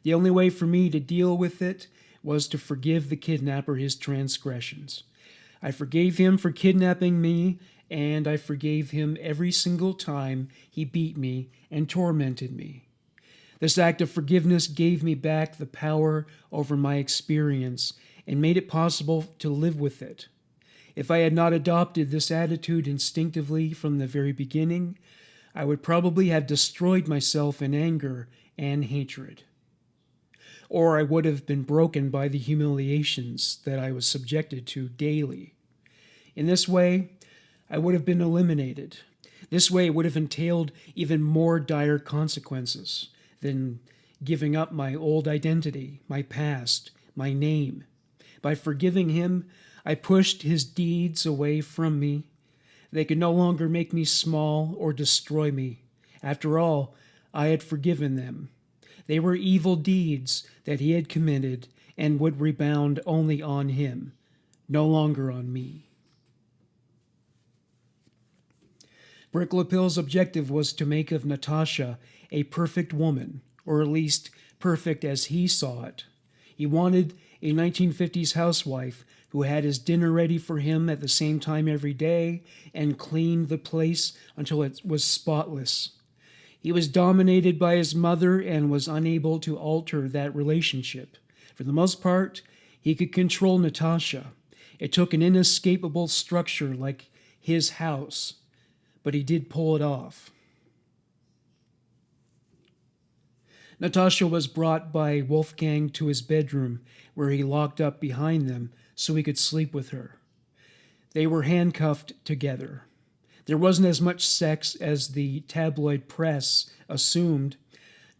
The only way for me to deal with it was to forgive the kidnapper his transgressions. I forgave him for kidnapping me, and I forgave him every single time he beat me and tormented me. This act of forgiveness gave me back the power over my experience and made it possible to live with it. If I had not adopted this attitude instinctively from the very beginning, I would probably have destroyed myself in anger and hatred. Or I would have been broken by the humiliations that I was subjected to daily. In this way, I would have been eliminated. This way, it would have entailed even more dire consequences than giving up my old identity, my past, my name. By forgiving him, I pushed his deeds away from me. They could no longer make me small or destroy me. After all, I had forgiven them. They were evil deeds that he had committed and would rebound only on him, no longer on me. Bricklepil's objective was to make of Natascha a perfect woman, or at least perfect as he saw it. He wanted a 1950s housewife who had his dinner ready for him at the same time every day and cleaned the place until it was spotless. He was dominated by his mother and was unable to alter that relationship. For the most part, he could control Natascha. It took an inescapable structure like his house, but he did pull it off. Natascha was brought by Wolfgang to his bedroom, where he locked up behind them so he could sleep with her. They were handcuffed together. There wasn't as much sex as the tabloid press assumed.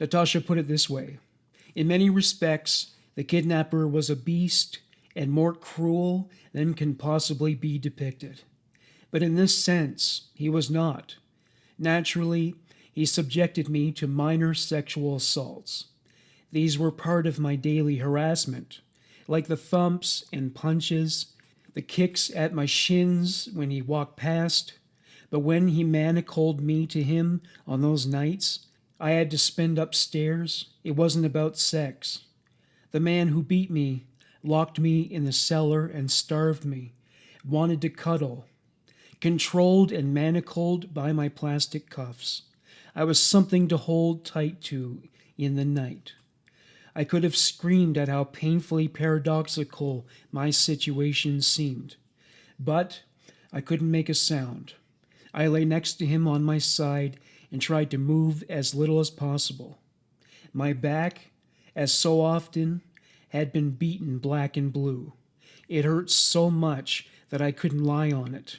Natascha put it this way: in many respects, the kidnapper was a beast and more cruel than can possibly be depicted. But in this sense, he was not. Naturally, he subjected me to minor sexual assaults. These were part of my daily harassment, like the thumps and punches, the kicks at my shins when he walked past. But when he manacled me to him on those nights I had to spend upstairs, it wasn't about sex. The man who beat me, locked me in the cellar and starved me, wanted to cuddle. Controlled and manacled by my plastic cuffs, I was something to hold tight to in the night. I could have screamed at how painfully paradoxical my situation seemed, but I couldn't make a sound. I lay next to him on my side and tried to move as little as possible. My back, as so often, had been beaten black and blue. It hurt so much that I couldn't lie on it,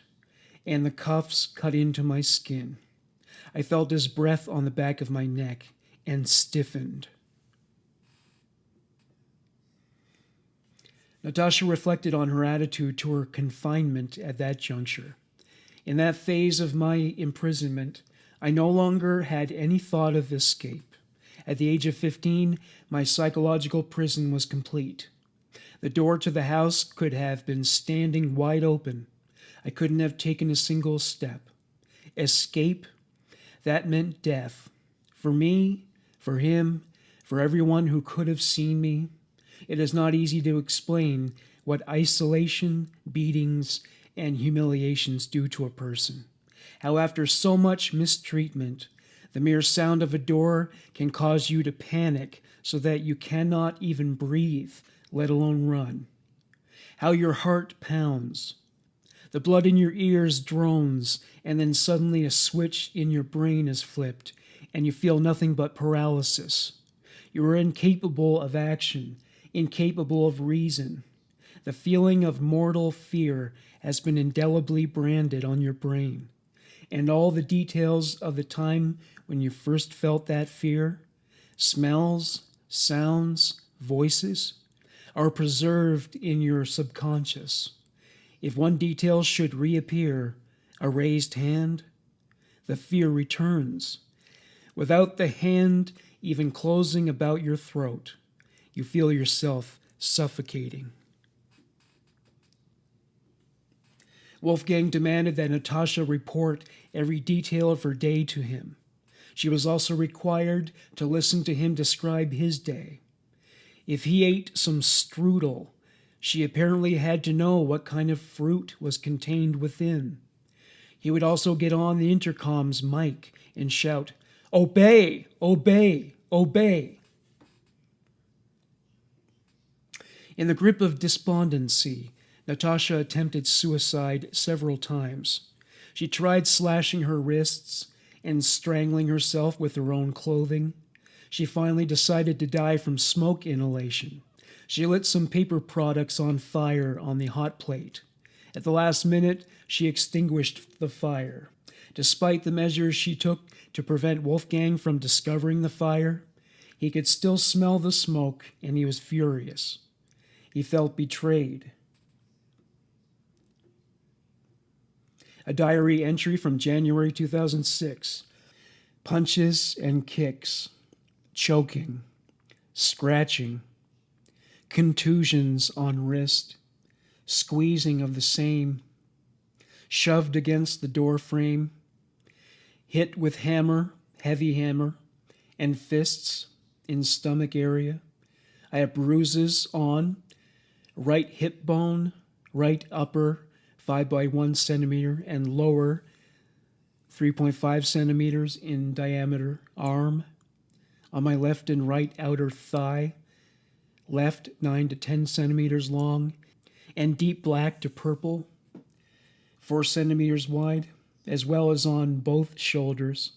and the cuffs cut into my skin. I felt his breath on the back of my neck and stiffened. Natascha reflected on her attitude to her confinement at that juncture. In that phase of my imprisonment, I no longer had any thought of escape. At the age of 15, my psychological prison was complete. The door to the house could have been standing wide open. I couldn't have taken a single step. escape, that meant death. For me, for him, for everyone who could have seen me. It is not easy to explain what isolation, beatings, and humiliations do to a person. How after so much mistreatment, the mere sound of a door can cause you to panic so that you cannot even breathe, let alone run. How your heart pounds. The blood in your ears drones, and then suddenly a switch in your brain is flipped, and you feel nothing but paralysis. You are incapable of action, incapable of reason. The feeling of mortal fear has been indelibly branded on your brain. And all the details of the time when you first felt that fear, smells, sounds, voices, are preserved in your subconscious. If one detail should reappear, a raised hand, the fear returns. Without the hand even closing about your throat, you feel yourself suffocating. Wolfgang demanded that Natascha report every detail of her day to him. She was also required to listen to him describe his day. If he ate some strudel, she apparently had to know what kind of fruit was contained within. He would also get on the intercom's mic and shout, "Obey! Obey! Obey!" In the grip of despondency, Natascha attempted suicide several times. She tried slashing her wrists and strangling herself with her own clothing. She finally decided to die from smoke inhalation. She lit some paper products on fire on the hot plate. At the last minute, she extinguished the fire. Despite the measures she took to prevent Wolfgang from discovering the fire, he could still smell the smoke, and he was furious. He felt betrayed. A diary entry from January 2006. Punches and kicks, choking, scratching, contusions on wrist, squeezing of the same, shoved against the door frame, hit with hammer, heavy hammer, and fists in stomach area. I have bruises on right hip bone, right upper 5 by 1 centimeter, and lower 3.5 centimeters in diameter arm. On my left and right outer thigh, left 9 to 10 centimeters long, and deep black to purple, 4 centimeters wide, as well as on both shoulders.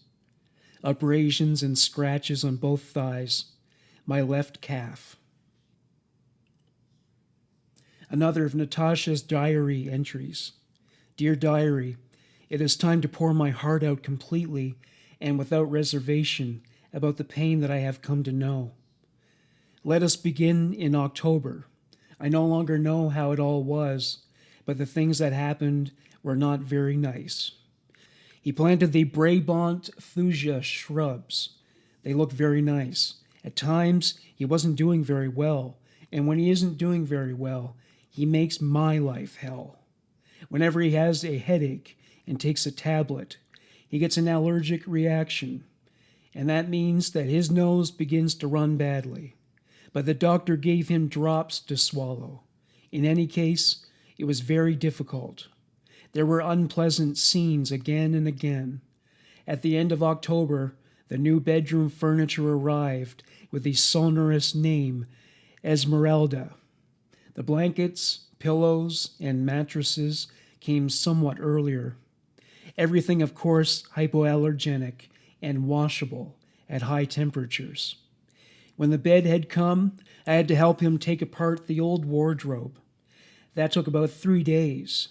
Abrasions and scratches on both thighs, my left calf. Another of Natascha's diary entries. Dear Diary, it is time to pour my heart out completely and without reservation about the pain that I have come to know. Let us begin in October. I no longer know how it all was, but the things that happened were not very nice. He planted the Brabant thuja shrubs. They look very nice. At times, he wasn't doing very well, and when he isn't doing very well, he makes my life hell. Whenever he has a headache and takes a tablet, he gets an allergic reaction, and that means that his nose begins to run badly. But the doctor gave him drops to swallow. In any case, it was very difficult. There were unpleasant scenes again and again. At the end of October, the new bedroom furniture arrived with the sonorous name Esmeralda. The blankets, pillows, and mattresses came somewhat earlier. Everything, of course, hypoallergenic and washable at high temperatures. When the bed had come, I had to help him take apart the old wardrobe. That took about 3 days.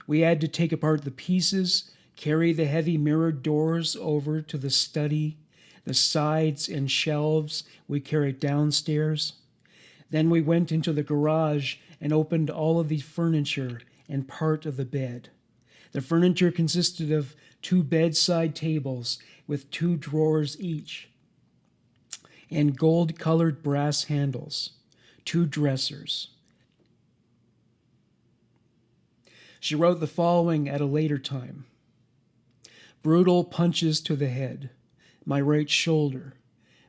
We had to take apart the pieces, carry the heavy mirrored doors over to the study, the sides and shelves we carried downstairs. Then we went into the garage and opened all of the furniture and part of the bed. The furniture consisted of 2 bedside tables with 2 drawers each, and gold-colored brass handles, 2 dressers. She wrote the following at a later time. Brutal punches to the head, my right shoulder,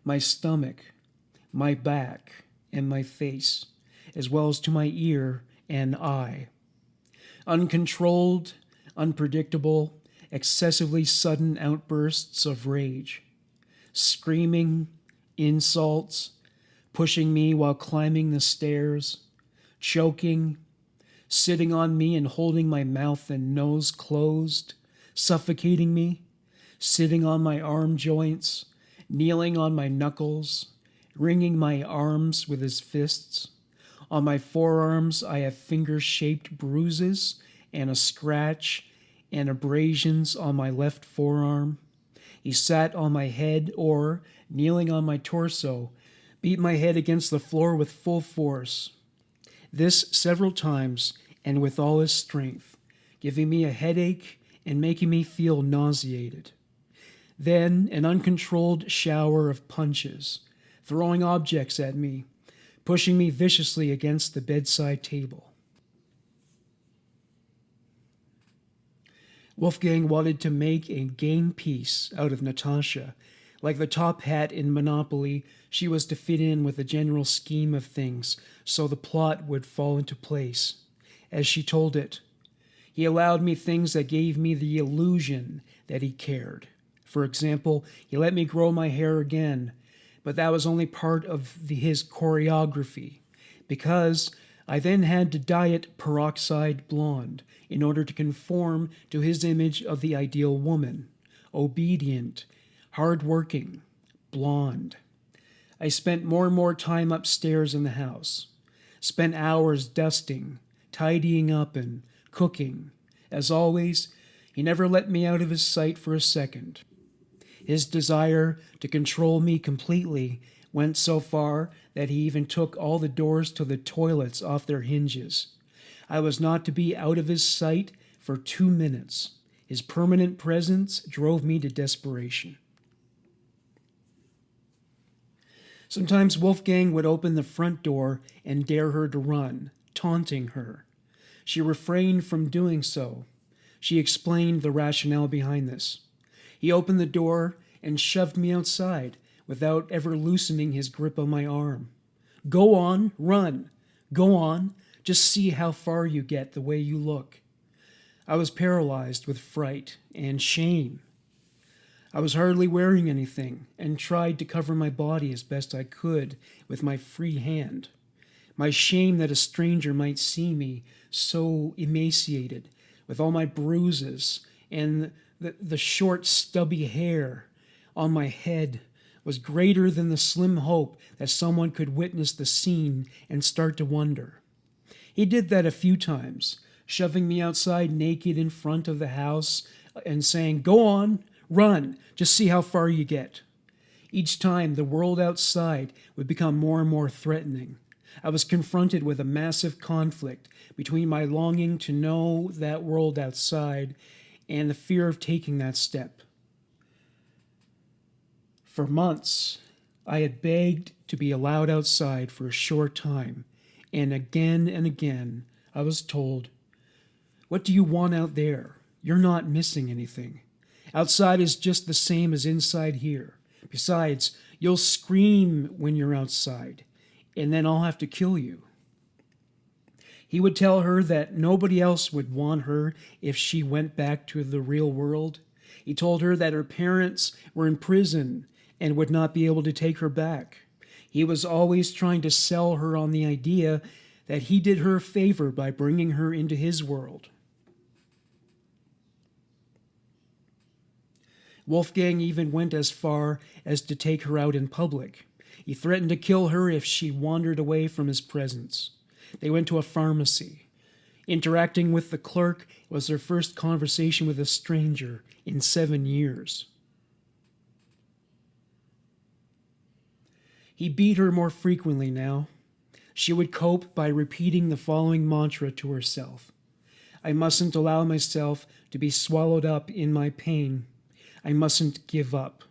my stomach, my back, and my face, as well as to my ear and eye. Uncontrolled, unpredictable, excessively sudden outbursts of rage. Screaming, insults, pushing me while climbing the stairs, choking, sitting on me and holding my mouth and nose closed, suffocating me, sitting on my arm joints, kneeling on my knuckles, wringing my arms with his fists. On my forearms I have finger-shaped bruises and a scratch and abrasions on my left forearm. He sat on my head or, kneeling on my torso, beat my head against the floor with full force. This several times and with all his strength, giving me a headache and making me feel nauseated. Then an uncontrolled shower of punches, throwing objects at me, pushing me viciously against the bedside table. Wolfgang wanted to make a game piece out of Natascha. Like the top hat in Monopoly, she was to fit in with the general scheme of things, so the plot would fall into place. As she told it, he allowed me things that gave me the illusion that he cared. For example, he let me grow my hair again, but that was only part of his choreography, because I then had to dye it peroxide blonde in order to conform to his image of the ideal woman, obedient, hard-working, blonde. I spent more and more time upstairs in the house, spent hours dusting, tidying up, and cooking. As always, he never let me out of his sight for a second. His desire to control me completely went so far that he even took all the doors to the toilets off their hinges. I was not to be out of his sight for 2 minutes. His permanent presence drove me to desperation. Sometimes Wolfgang would open the front door and dare her to run, taunting her. She refrained from doing so. She explained the rationale behind this. He opened the door and shoved me outside without ever loosening his grip on my arm. Go on, run. Go on, just see how far you get the way you look. I was paralyzed with fright and shame. I was hardly wearing anything and tried to cover my body as best I could with my free hand. My shame that a stranger might see me so emaciated, with all my bruises and the short, stubby hair on my head, was greater than the slim hope that someone could witness the scene and start to wonder. He did that a few times, shoving me outside naked in front of the house and saying, "Go on, run, just see how far you get." Each time, the world outside would become more and more threatening. I was confronted with a massive conflict between my longing to know that world outside and the fear of taking that step. For months, I had begged to be allowed outside for a short time, and again, I was told, "What do you want out there? You're not missing anything. Outside is just the same as inside here. Besides, you'll scream when you're outside, and then I'll have to kill you." He would tell her that nobody else would want her if she went back to the real world. He told her that her parents were in prison and would not be able to take her back. He was always trying to sell her on the idea that he did her a favor by bringing her into his world. Wolfgang even went as far as to take her out in public. He threatened to kill her if she wandered away from his presence. They went to a pharmacy. Interacting with the clerk was their first conversation with a stranger in 7 years. He beat her more frequently now. She would cope by repeating the following mantra to herself: "I mustn't allow myself to be swallowed up in my pain. I mustn't give up.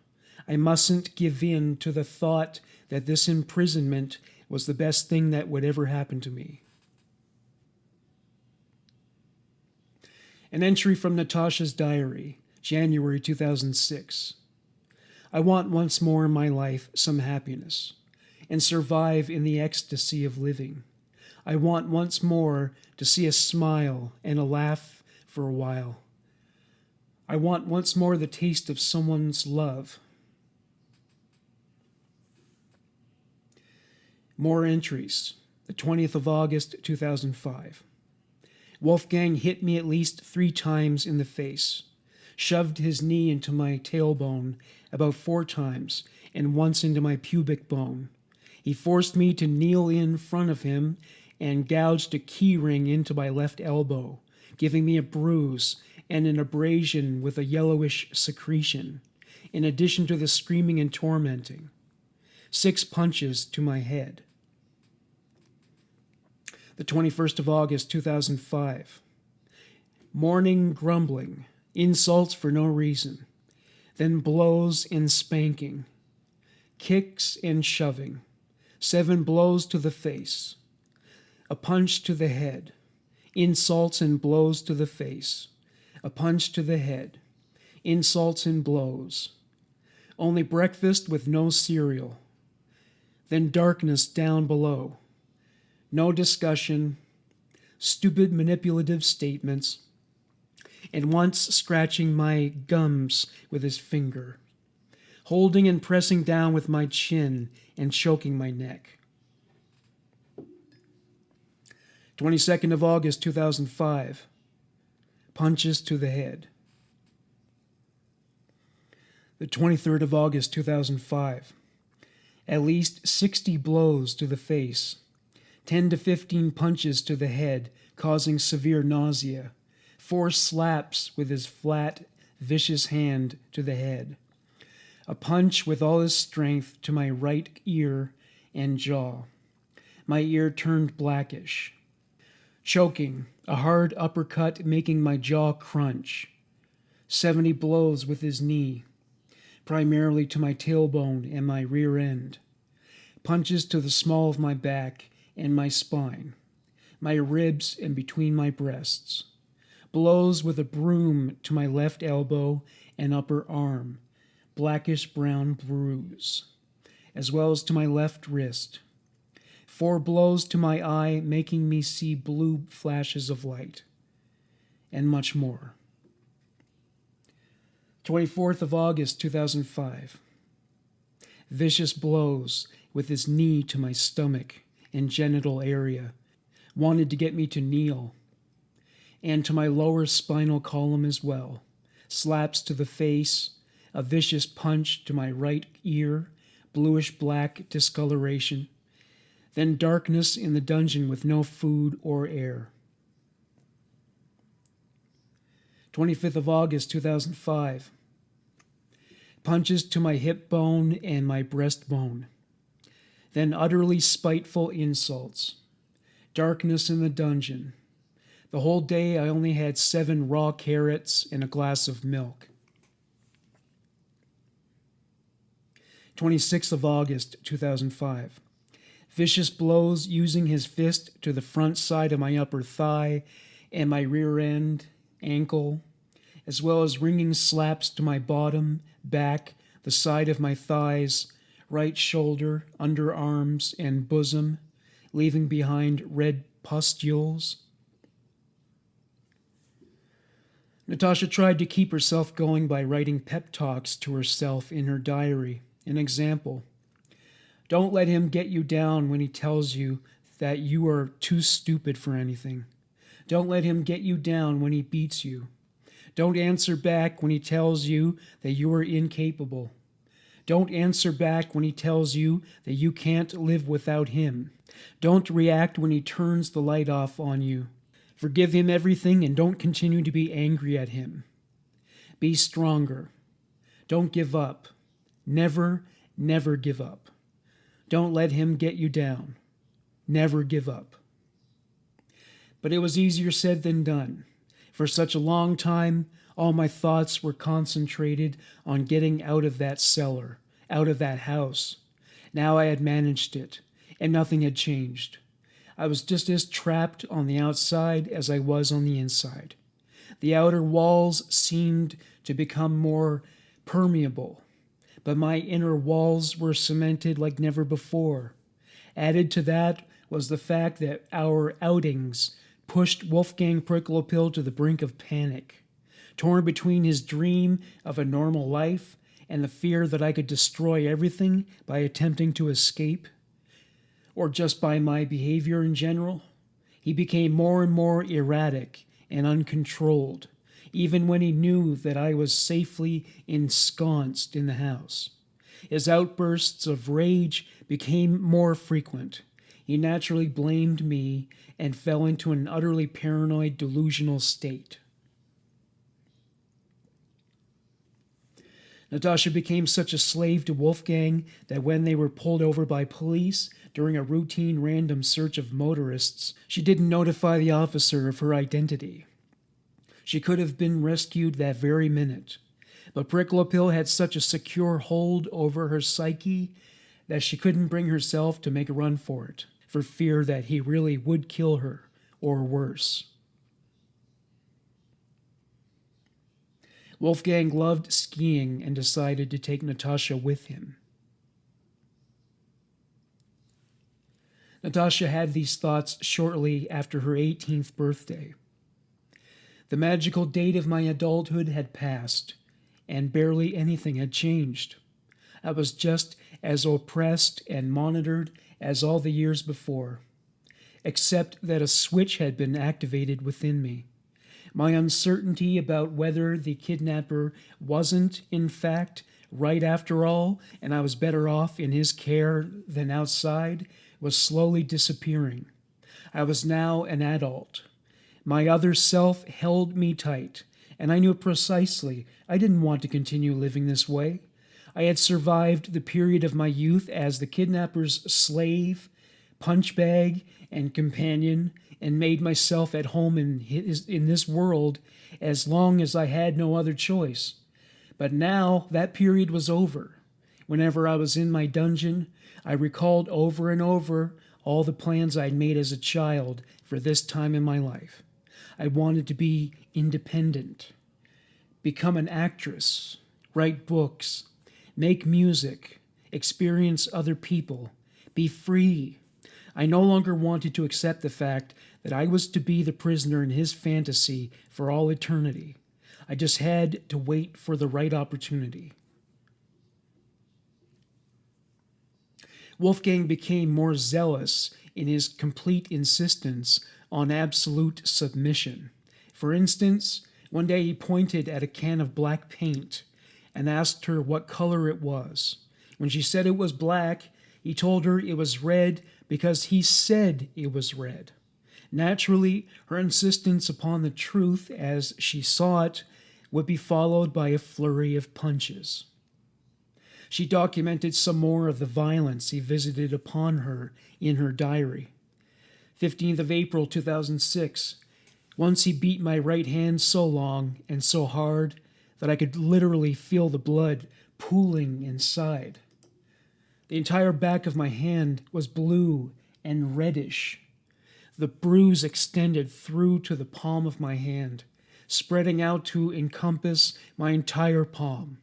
I mustn't give in to the thought that this imprisonment was the best thing that would ever happen to me." An entry from Natascha's diary. January 2006. I want once more in my life some happiness, and survive in the ecstasy of living. I want once more to see a smile and a laugh for a while. I want once more the taste of someone's love. More entries. The 20th of August, 2005. Wolfgang hit me at least 3 times in the face, shoved his knee into my tailbone about 4 times, and once into my pubic bone. He forced me to kneel in front of him and gouged a key ring into my left elbow, giving me a bruise and an abrasion with a yellowish secretion, in addition to the screaming and tormenting. 6 punches to my head. The 21st of August, 2005. Morning grumbling, insults for no reason, then blows and spanking, kicks and shoving, 7 blows to the face, a punch to the head, insults and blows to the face, a punch to the head, insults and blows, only breakfast with no cereal, then darkness down below, no discussion, stupid manipulative statements, and once scratching my gums with his finger, holding and pressing down with my chin and choking my neck. 22nd of August, 2005. Punches to the head. The 23rd of August, 2005. At least 60 blows to the face, 10 to 15 punches to the head, causing severe nausea, 4 slaps with his flat, vicious hand to the head, a punch with all his strength to my right ear and jaw. My ear turned blackish. Choking, a hard uppercut making my jaw crunch. 70 blows with his knee, primarily to my tailbone and my rear end. Punches to the small of my back and my spine, my ribs and between my breasts. Blows with a broom to my left elbow and upper arm, blackish brown bruise, as well as to my left wrist. 4 blows to my eye, making me see blue flashes of light, and much more. 24th of August, 2005. Vicious blows with his knee to my stomach and genital area, wanted to get me to kneel, and to my lower spinal column as well. Slaps to the face, a vicious punch to my right ear, bluish-black discoloration, then darkness in the dungeon with no food or air. 25th of August, 2005. Punches to my hip bone and my breastbone, then utterly spiteful insults. Darkness in the dungeon. The whole day I only had 7 raw carrots and a glass of milk. 26th of August, 2005. Vicious blows using his fist to the front side of my upper thigh and my rear end, ankle, as well as ringing slaps to my bottom, back, the side of my thighs, right shoulder, underarms, and bosom, leaving behind red pustules. Natascha tried to keep herself going by writing pep talks to herself in her diary. An example: don't let him get you down when he tells you that you are too stupid for anything. Don't let him get you down when he beats you. Don't answer back when he tells you that you are incapable. Don't answer back when he tells you that you can't live without him. Don't react when he turns the light off on you. Forgive him everything and don't continue to be angry at him. Be stronger. Don't give up. Never, never give up. Don't let him get you down. Never give up. But it was easier said than done. For such a long time, all my thoughts were concentrated on getting out of that cellar, out of that house. Now I had managed it, and nothing had changed. I was just as trapped on the outside as I was on the inside. The outer walls seemed to become more permeable, but my inner walls were cemented like never before. Added to that was the fact that our outings pushed Wolfgang Pricklepill to the brink of panic, torn between his dream of a normal life and the fear that I could destroy everything by attempting to escape, or just by my behavior in general. He became more and more erratic and uncontrolled, even when he knew that I was safely ensconced in the house. His outbursts of rage became more frequent. He naturally blamed me and fell into an utterly paranoid, delusional state. Natascha became such a slave to Wolfgang that when they were pulled over by police during a routine random search of motorists, she didn't notify the officer of her identity. She could have been rescued that very minute, but Pricklepill had such a secure hold over her psyche that she couldn't bring herself to make a run for it, for fear that he really would kill her, or worse. Wolfgang loved skiing and decided to take Natascha with him. Natascha had these thoughts shortly after her 18th birthday. The magical date of my adulthood had passed, and barely anything had changed. I was just as oppressed and monitored as all the years before, except that a switch had been activated within me. My uncertainty about whether the kidnapper wasn't, in fact, right after all, and I was better off in his care than outside, was slowly disappearing. I was now an adult. My other self held me tight, and I knew precisely I didn't want to continue living this way. I had survived the period of my youth as the kidnapper's slave, punchbag, and companion, and made myself at home in this world as long as I had no other choice. But now that period was over. Whenever I was in my dungeon, I recalled over and over all the plans I'd made as a child for this time in my life. I wanted to be independent, become an actress, write books, make music, experience other people, be free. I no longer wanted to accept the fact that I was to be the prisoner in his fantasy for all eternity. I just had to wait for the right opportunity. Wolfgang became more zealous in his complete insistence on absolute submission. For instance, one day he pointed at a can of black paint and asked her what color it was. When she said it was black, he told her it was red because he said it was red. Naturally, her insistence upon the truth as she saw it would be followed by a flurry of punches. She documented some more of the violence he visited upon her in her diary. 15th of April 2006. Once he beat my right hand so long and so hard that I could literally feel the blood pooling inside. The entire back of my hand was blue and reddish. The bruise extended through to the palm of my hand, spreading out to encompass my entire palm.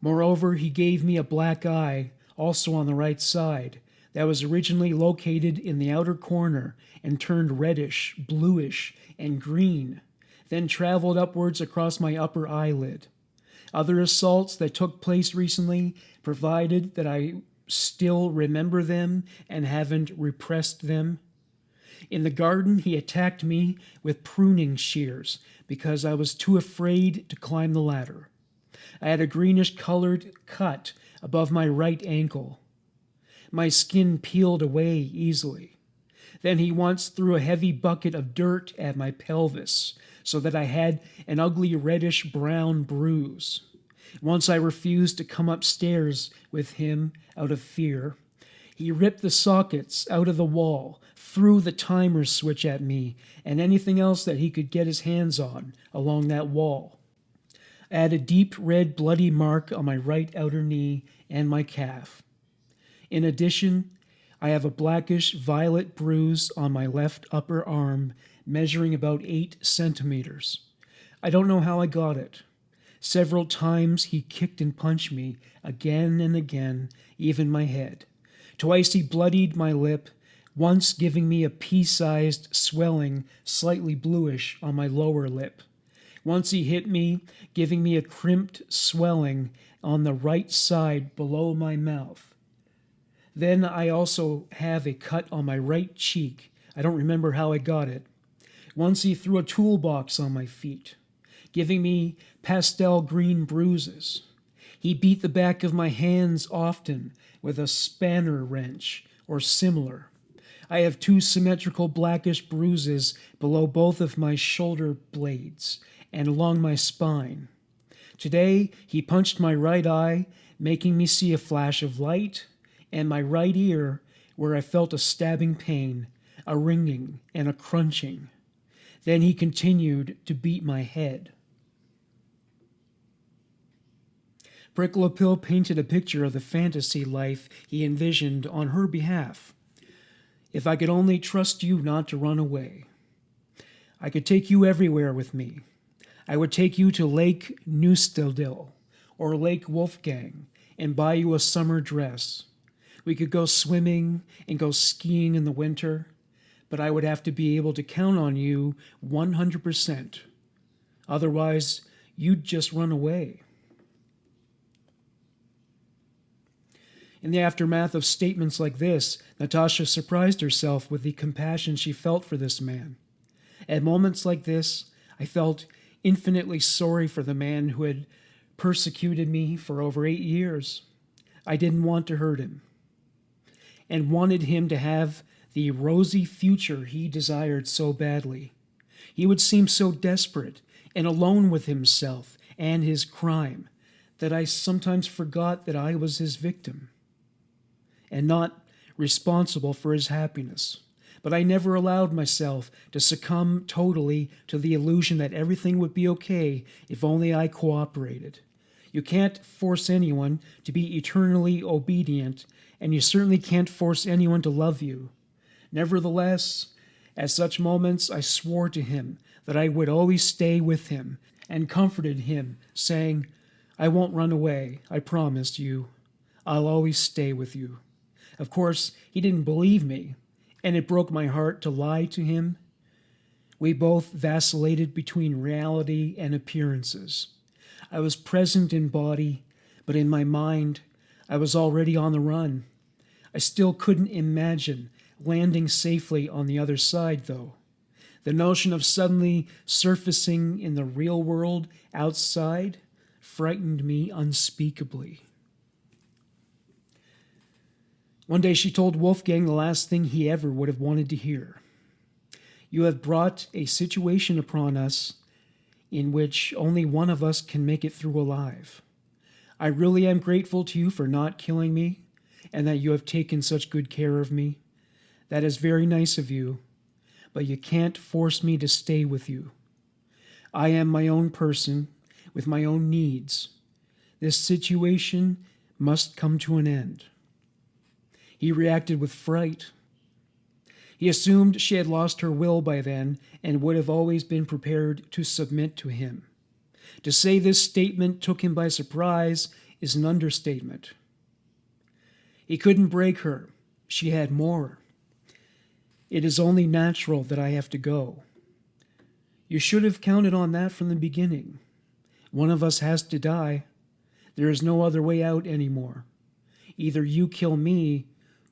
Moreover, he gave me a black eye, also on the right side, that was originally located in the outer corner and turned reddish, bluish, and green, then traveled upwards across my upper eyelid. Other assaults that took place recently, provided that I still remember them and haven't repressed them. In the garden, he attacked me with pruning shears because I was too afraid to climb the ladder. I had a greenish-colored cut above my right ankle. My skin peeled away easily. Then he once threw a heavy bucket of dirt at my pelvis so that I had an ugly reddish-brown bruise. Once I refused to come upstairs with him out of fear. He ripped the sockets out of the wall, threw the timer switch at me, and anything else that he could get his hands on along that wall. I had a deep red bloody mark on my right outer knee and my calf. In addition, I have a blackish violet bruise on my left upper arm measuring about 8 centimeters. I don't know how I got it. Several times he kicked and punched me, again and again, even my head. Twice he bloodied my lip, once giving me a pea-sized swelling, slightly bluish, on my lower lip. Once he hit me, giving me a crimped swelling on the right side below my mouth. Then I also have a cut on my right cheek. I don't remember how I got it. Once he threw a toolbox on my feet, giving me pastel green bruises. He beat the back of my hands often with a spanner wrench or similar. I have 2 symmetrical blackish bruises below both of my shoulder blades and along my spine. Today he punched my right eye, making me see a flash of light, and my right ear, where I felt a stabbing pain, a ringing and a crunching. Then he continued to beat my head. Prickle Pill painted a picture of the fantasy life he envisioned on her behalf. If I could only trust you not to run away. I could take you everywhere with me. I would take you to Lake Neustadil or Lake Wolfgang and buy you a summer dress. We could go swimming and go skiing in the winter, but I would have to be able to count on you 100%. Otherwise, you'd just run away. In the aftermath of statements like this, Natascha surprised herself with the compassion she felt for this man. At moments like this, I felt infinitely sorry for the man who had persecuted me for over 8 years. I didn't want to hurt him, and wanted him to have the rosy future he desired so badly. He would seem so desperate and alone with himself and his crime that I sometimes forgot that I was his victim and not responsible for his happiness. But I never allowed myself to succumb totally to the illusion that everything would be okay if only I cooperated. You can't force anyone to be eternally obedient, and you certainly can't force anyone to love you. Nevertheless, at such moments I swore to him that I would always stay with him and comforted him, saying, I won't run away, I promise you. I'll always stay with you. Of course, he didn't believe me, and it broke my heart to lie to him. We both vacillated between reality and appearances. I was present in body, but in my mind, I was already on the run. I still couldn't imagine landing safely on the other side, though. The notion of suddenly surfacing in the real world outside frightened me unspeakably. One day she told Wolfgang the last thing he ever would have wanted to hear. You have brought a situation upon us in which only one of us can make it through alive. I really am grateful to you for not killing me and that you have taken such good care of me. That is very nice of you, but you can't force me to stay with you. I am my own person with my own needs. This situation must come to an end. He reacted with fright. He assumed she had lost her will by then and would have always been prepared to submit to him. To say this statement took him by surprise is an understatement. He couldn't break her. She had more. It is only natural that I have to go. You should have counted on that from the beginning. One of us has to die. There is no other way out anymore. Either you kill me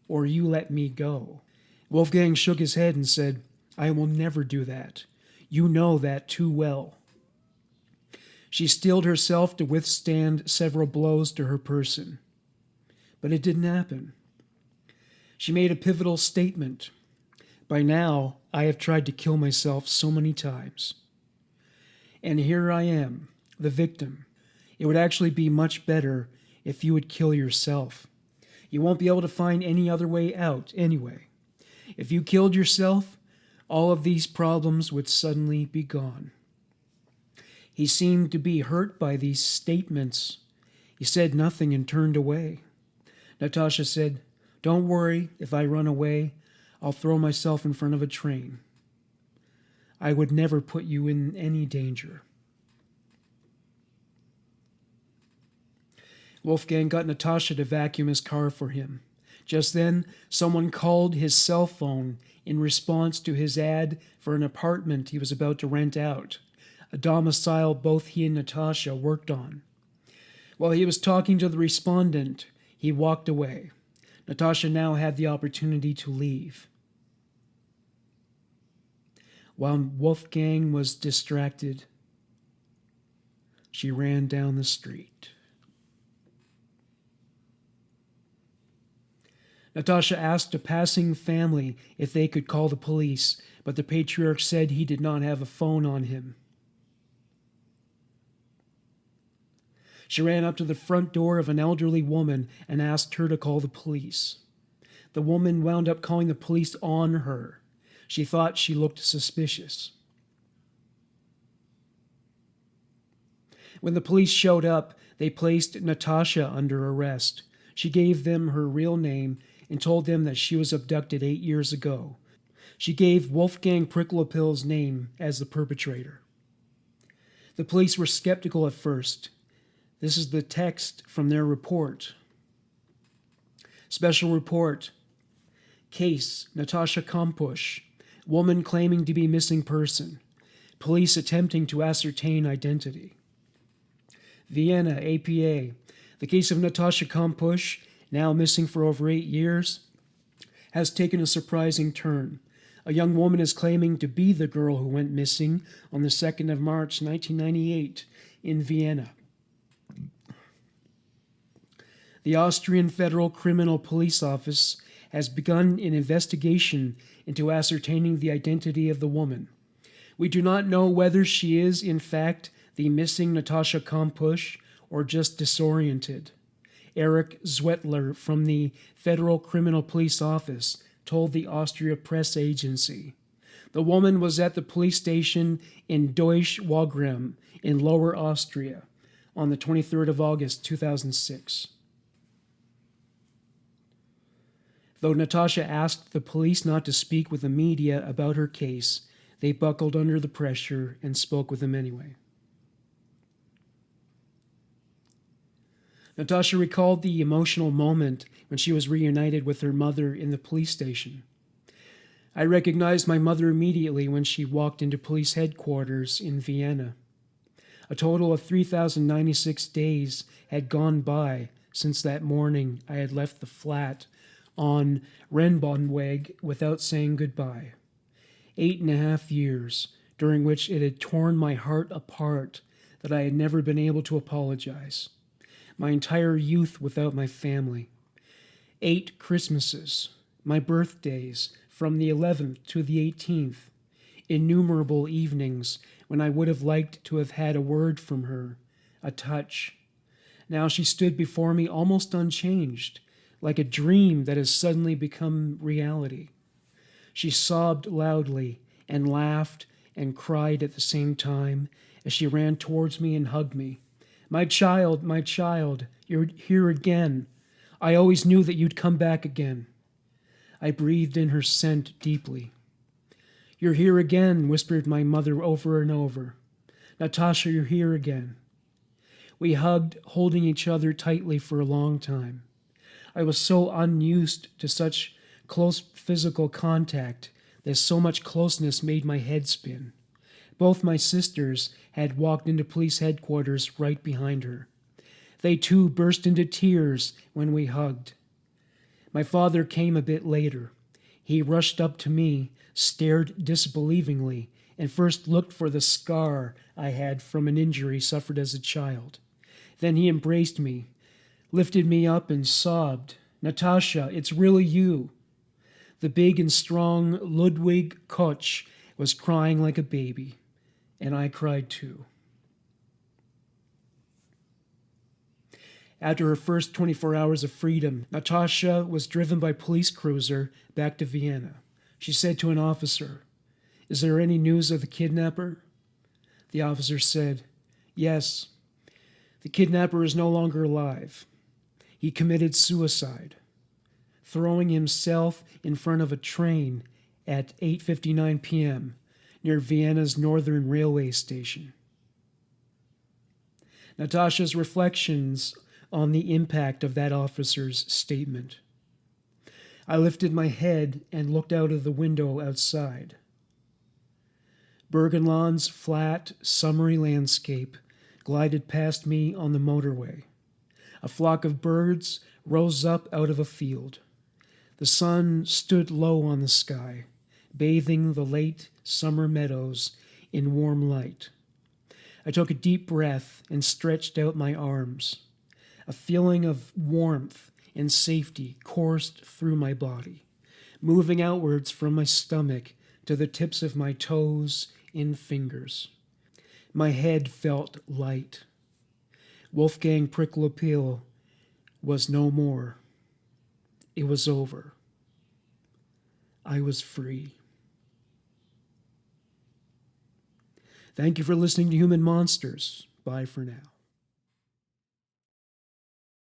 or you let me go. Wolfgang shook his head and said, I will never do that. You know that too well. She steeled herself to withstand several blows to her person. But it didn't happen. She made a pivotal statement. By now, I have tried to kill myself so many times. And here I am, the victim. It would actually be much better if you would kill yourself. You won't be able to find any other way out anyway. If you killed yourself, all of these problems would suddenly be gone. He seemed to be hurt by these statements. He said nothing and turned away. Natascha said, Don't worry, if I run away, I'll throw myself in front of a train. I would never put you in any danger. Wolfgang got Natascha to vacuum his car for him. Just then, someone called his cell phone in response to his ad for an apartment he was about to rent out, a domicile both he and Natascha worked on. While he was talking to the respondent, he walked away. Natascha now had the opportunity to leave. While Wolfgang was distracted, she ran down the street. Natascha asked a passing family if they could call the police, but the patriarch said he did not have a phone on him. She ran up to the front door of an elderly woman and asked her to call the police. The woman wound up calling the police on her. She thought she looked suspicious. When the police showed up, they placed Natascha under arrest. She gave them her real name and told them that she was abducted 8 years ago. She gave Wolfgang Pricklopil's name as the perpetrator. The police were skeptical at first. This is the text from their report. Special report. Case, Natascha Kampusch. Woman claiming to be missing person. Police attempting to ascertain identity. Vienna, APA. The case of Natascha Kampusch, now missing for over 8 years, has taken a surprising turn. A young woman is claiming to be the girl who went missing on the 2nd of March, 1998, in Vienna. The Austrian Federal Criminal Police Office has begun an investigation into ascertaining the identity of the woman. We do not know whether she is, in fact, the missing Natascha Kampusch or just disoriented. Eric Zwettler from the Federal Criminal Police Office told the Austria Press Agency. The woman was at the police station in Deutsch Wagram in Lower Austria on the 23rd of August, 2006. Though Natascha asked the police not to speak with the media about her case, they buckled under the pressure and spoke with them anyway. Natascha recalled the emotional moment when she was reunited with her mother in the police station. I recognized my mother immediately when she walked into police headquarters in Vienna. A total of 3,096 days had gone by since that morning I had left the flat on Rennbahnweg without saying goodbye. 8.5 years, during which it had torn my heart apart that I had never been able to apologize. My entire youth without my family. 8 Christmases, my birthdays, from the 11th to the 18th. Innumerable evenings when I would have liked to have had a word from her, a touch. Now she stood before me almost unchanged, like a dream that has suddenly become reality. She sobbed loudly and laughed and cried at the same time as she ran towards me and hugged me. My child, you're here again. I always knew that you'd come back again." I breathed in her scent deeply. "You're here again," whispered my mother over and over. "Natascha, you're here again." We hugged, holding each other tightly for a long time. I was so unused to such close physical contact that so much closeness made my head spin. Both my sisters had walked into police headquarters right behind her. They too burst into tears when we hugged. My father came a bit later. He rushed up to me, stared disbelievingly, and first looked for the scar I had from an injury suffered as a child. Then he embraced me, lifted me up and sobbed, "Natascha, it's really you." The big and strong Ludwig Koch was crying like a baby, and I cried too. After her first 24 hours of freedom, Natascha was driven by police cruiser back to Vienna. She said to an officer, "Is there any news of the kidnapper?" The officer said, "Yes. The kidnapper is no longer alive. He committed suicide, throwing himself in front of a train at 8:59 p.m. near Vienna's northern railway station." Natascha's reflections on the impact of that officer's statement. I lifted my head and looked out of the window outside. Bergenland's flat, summery landscape glided past me on the motorway. A flock of birds rose up out of a field. The sun stood low on the sky, bathing the late summer meadows in warm light. I took a deep breath and stretched out my arms. A feeling of warmth and safety coursed through my body, moving outwards from my stomach to the tips of my toes and fingers. My head felt light. Wolfgang Pricklopil was no more. It was over. I was free. Thank you for listening to Human Monsters. Bye for now.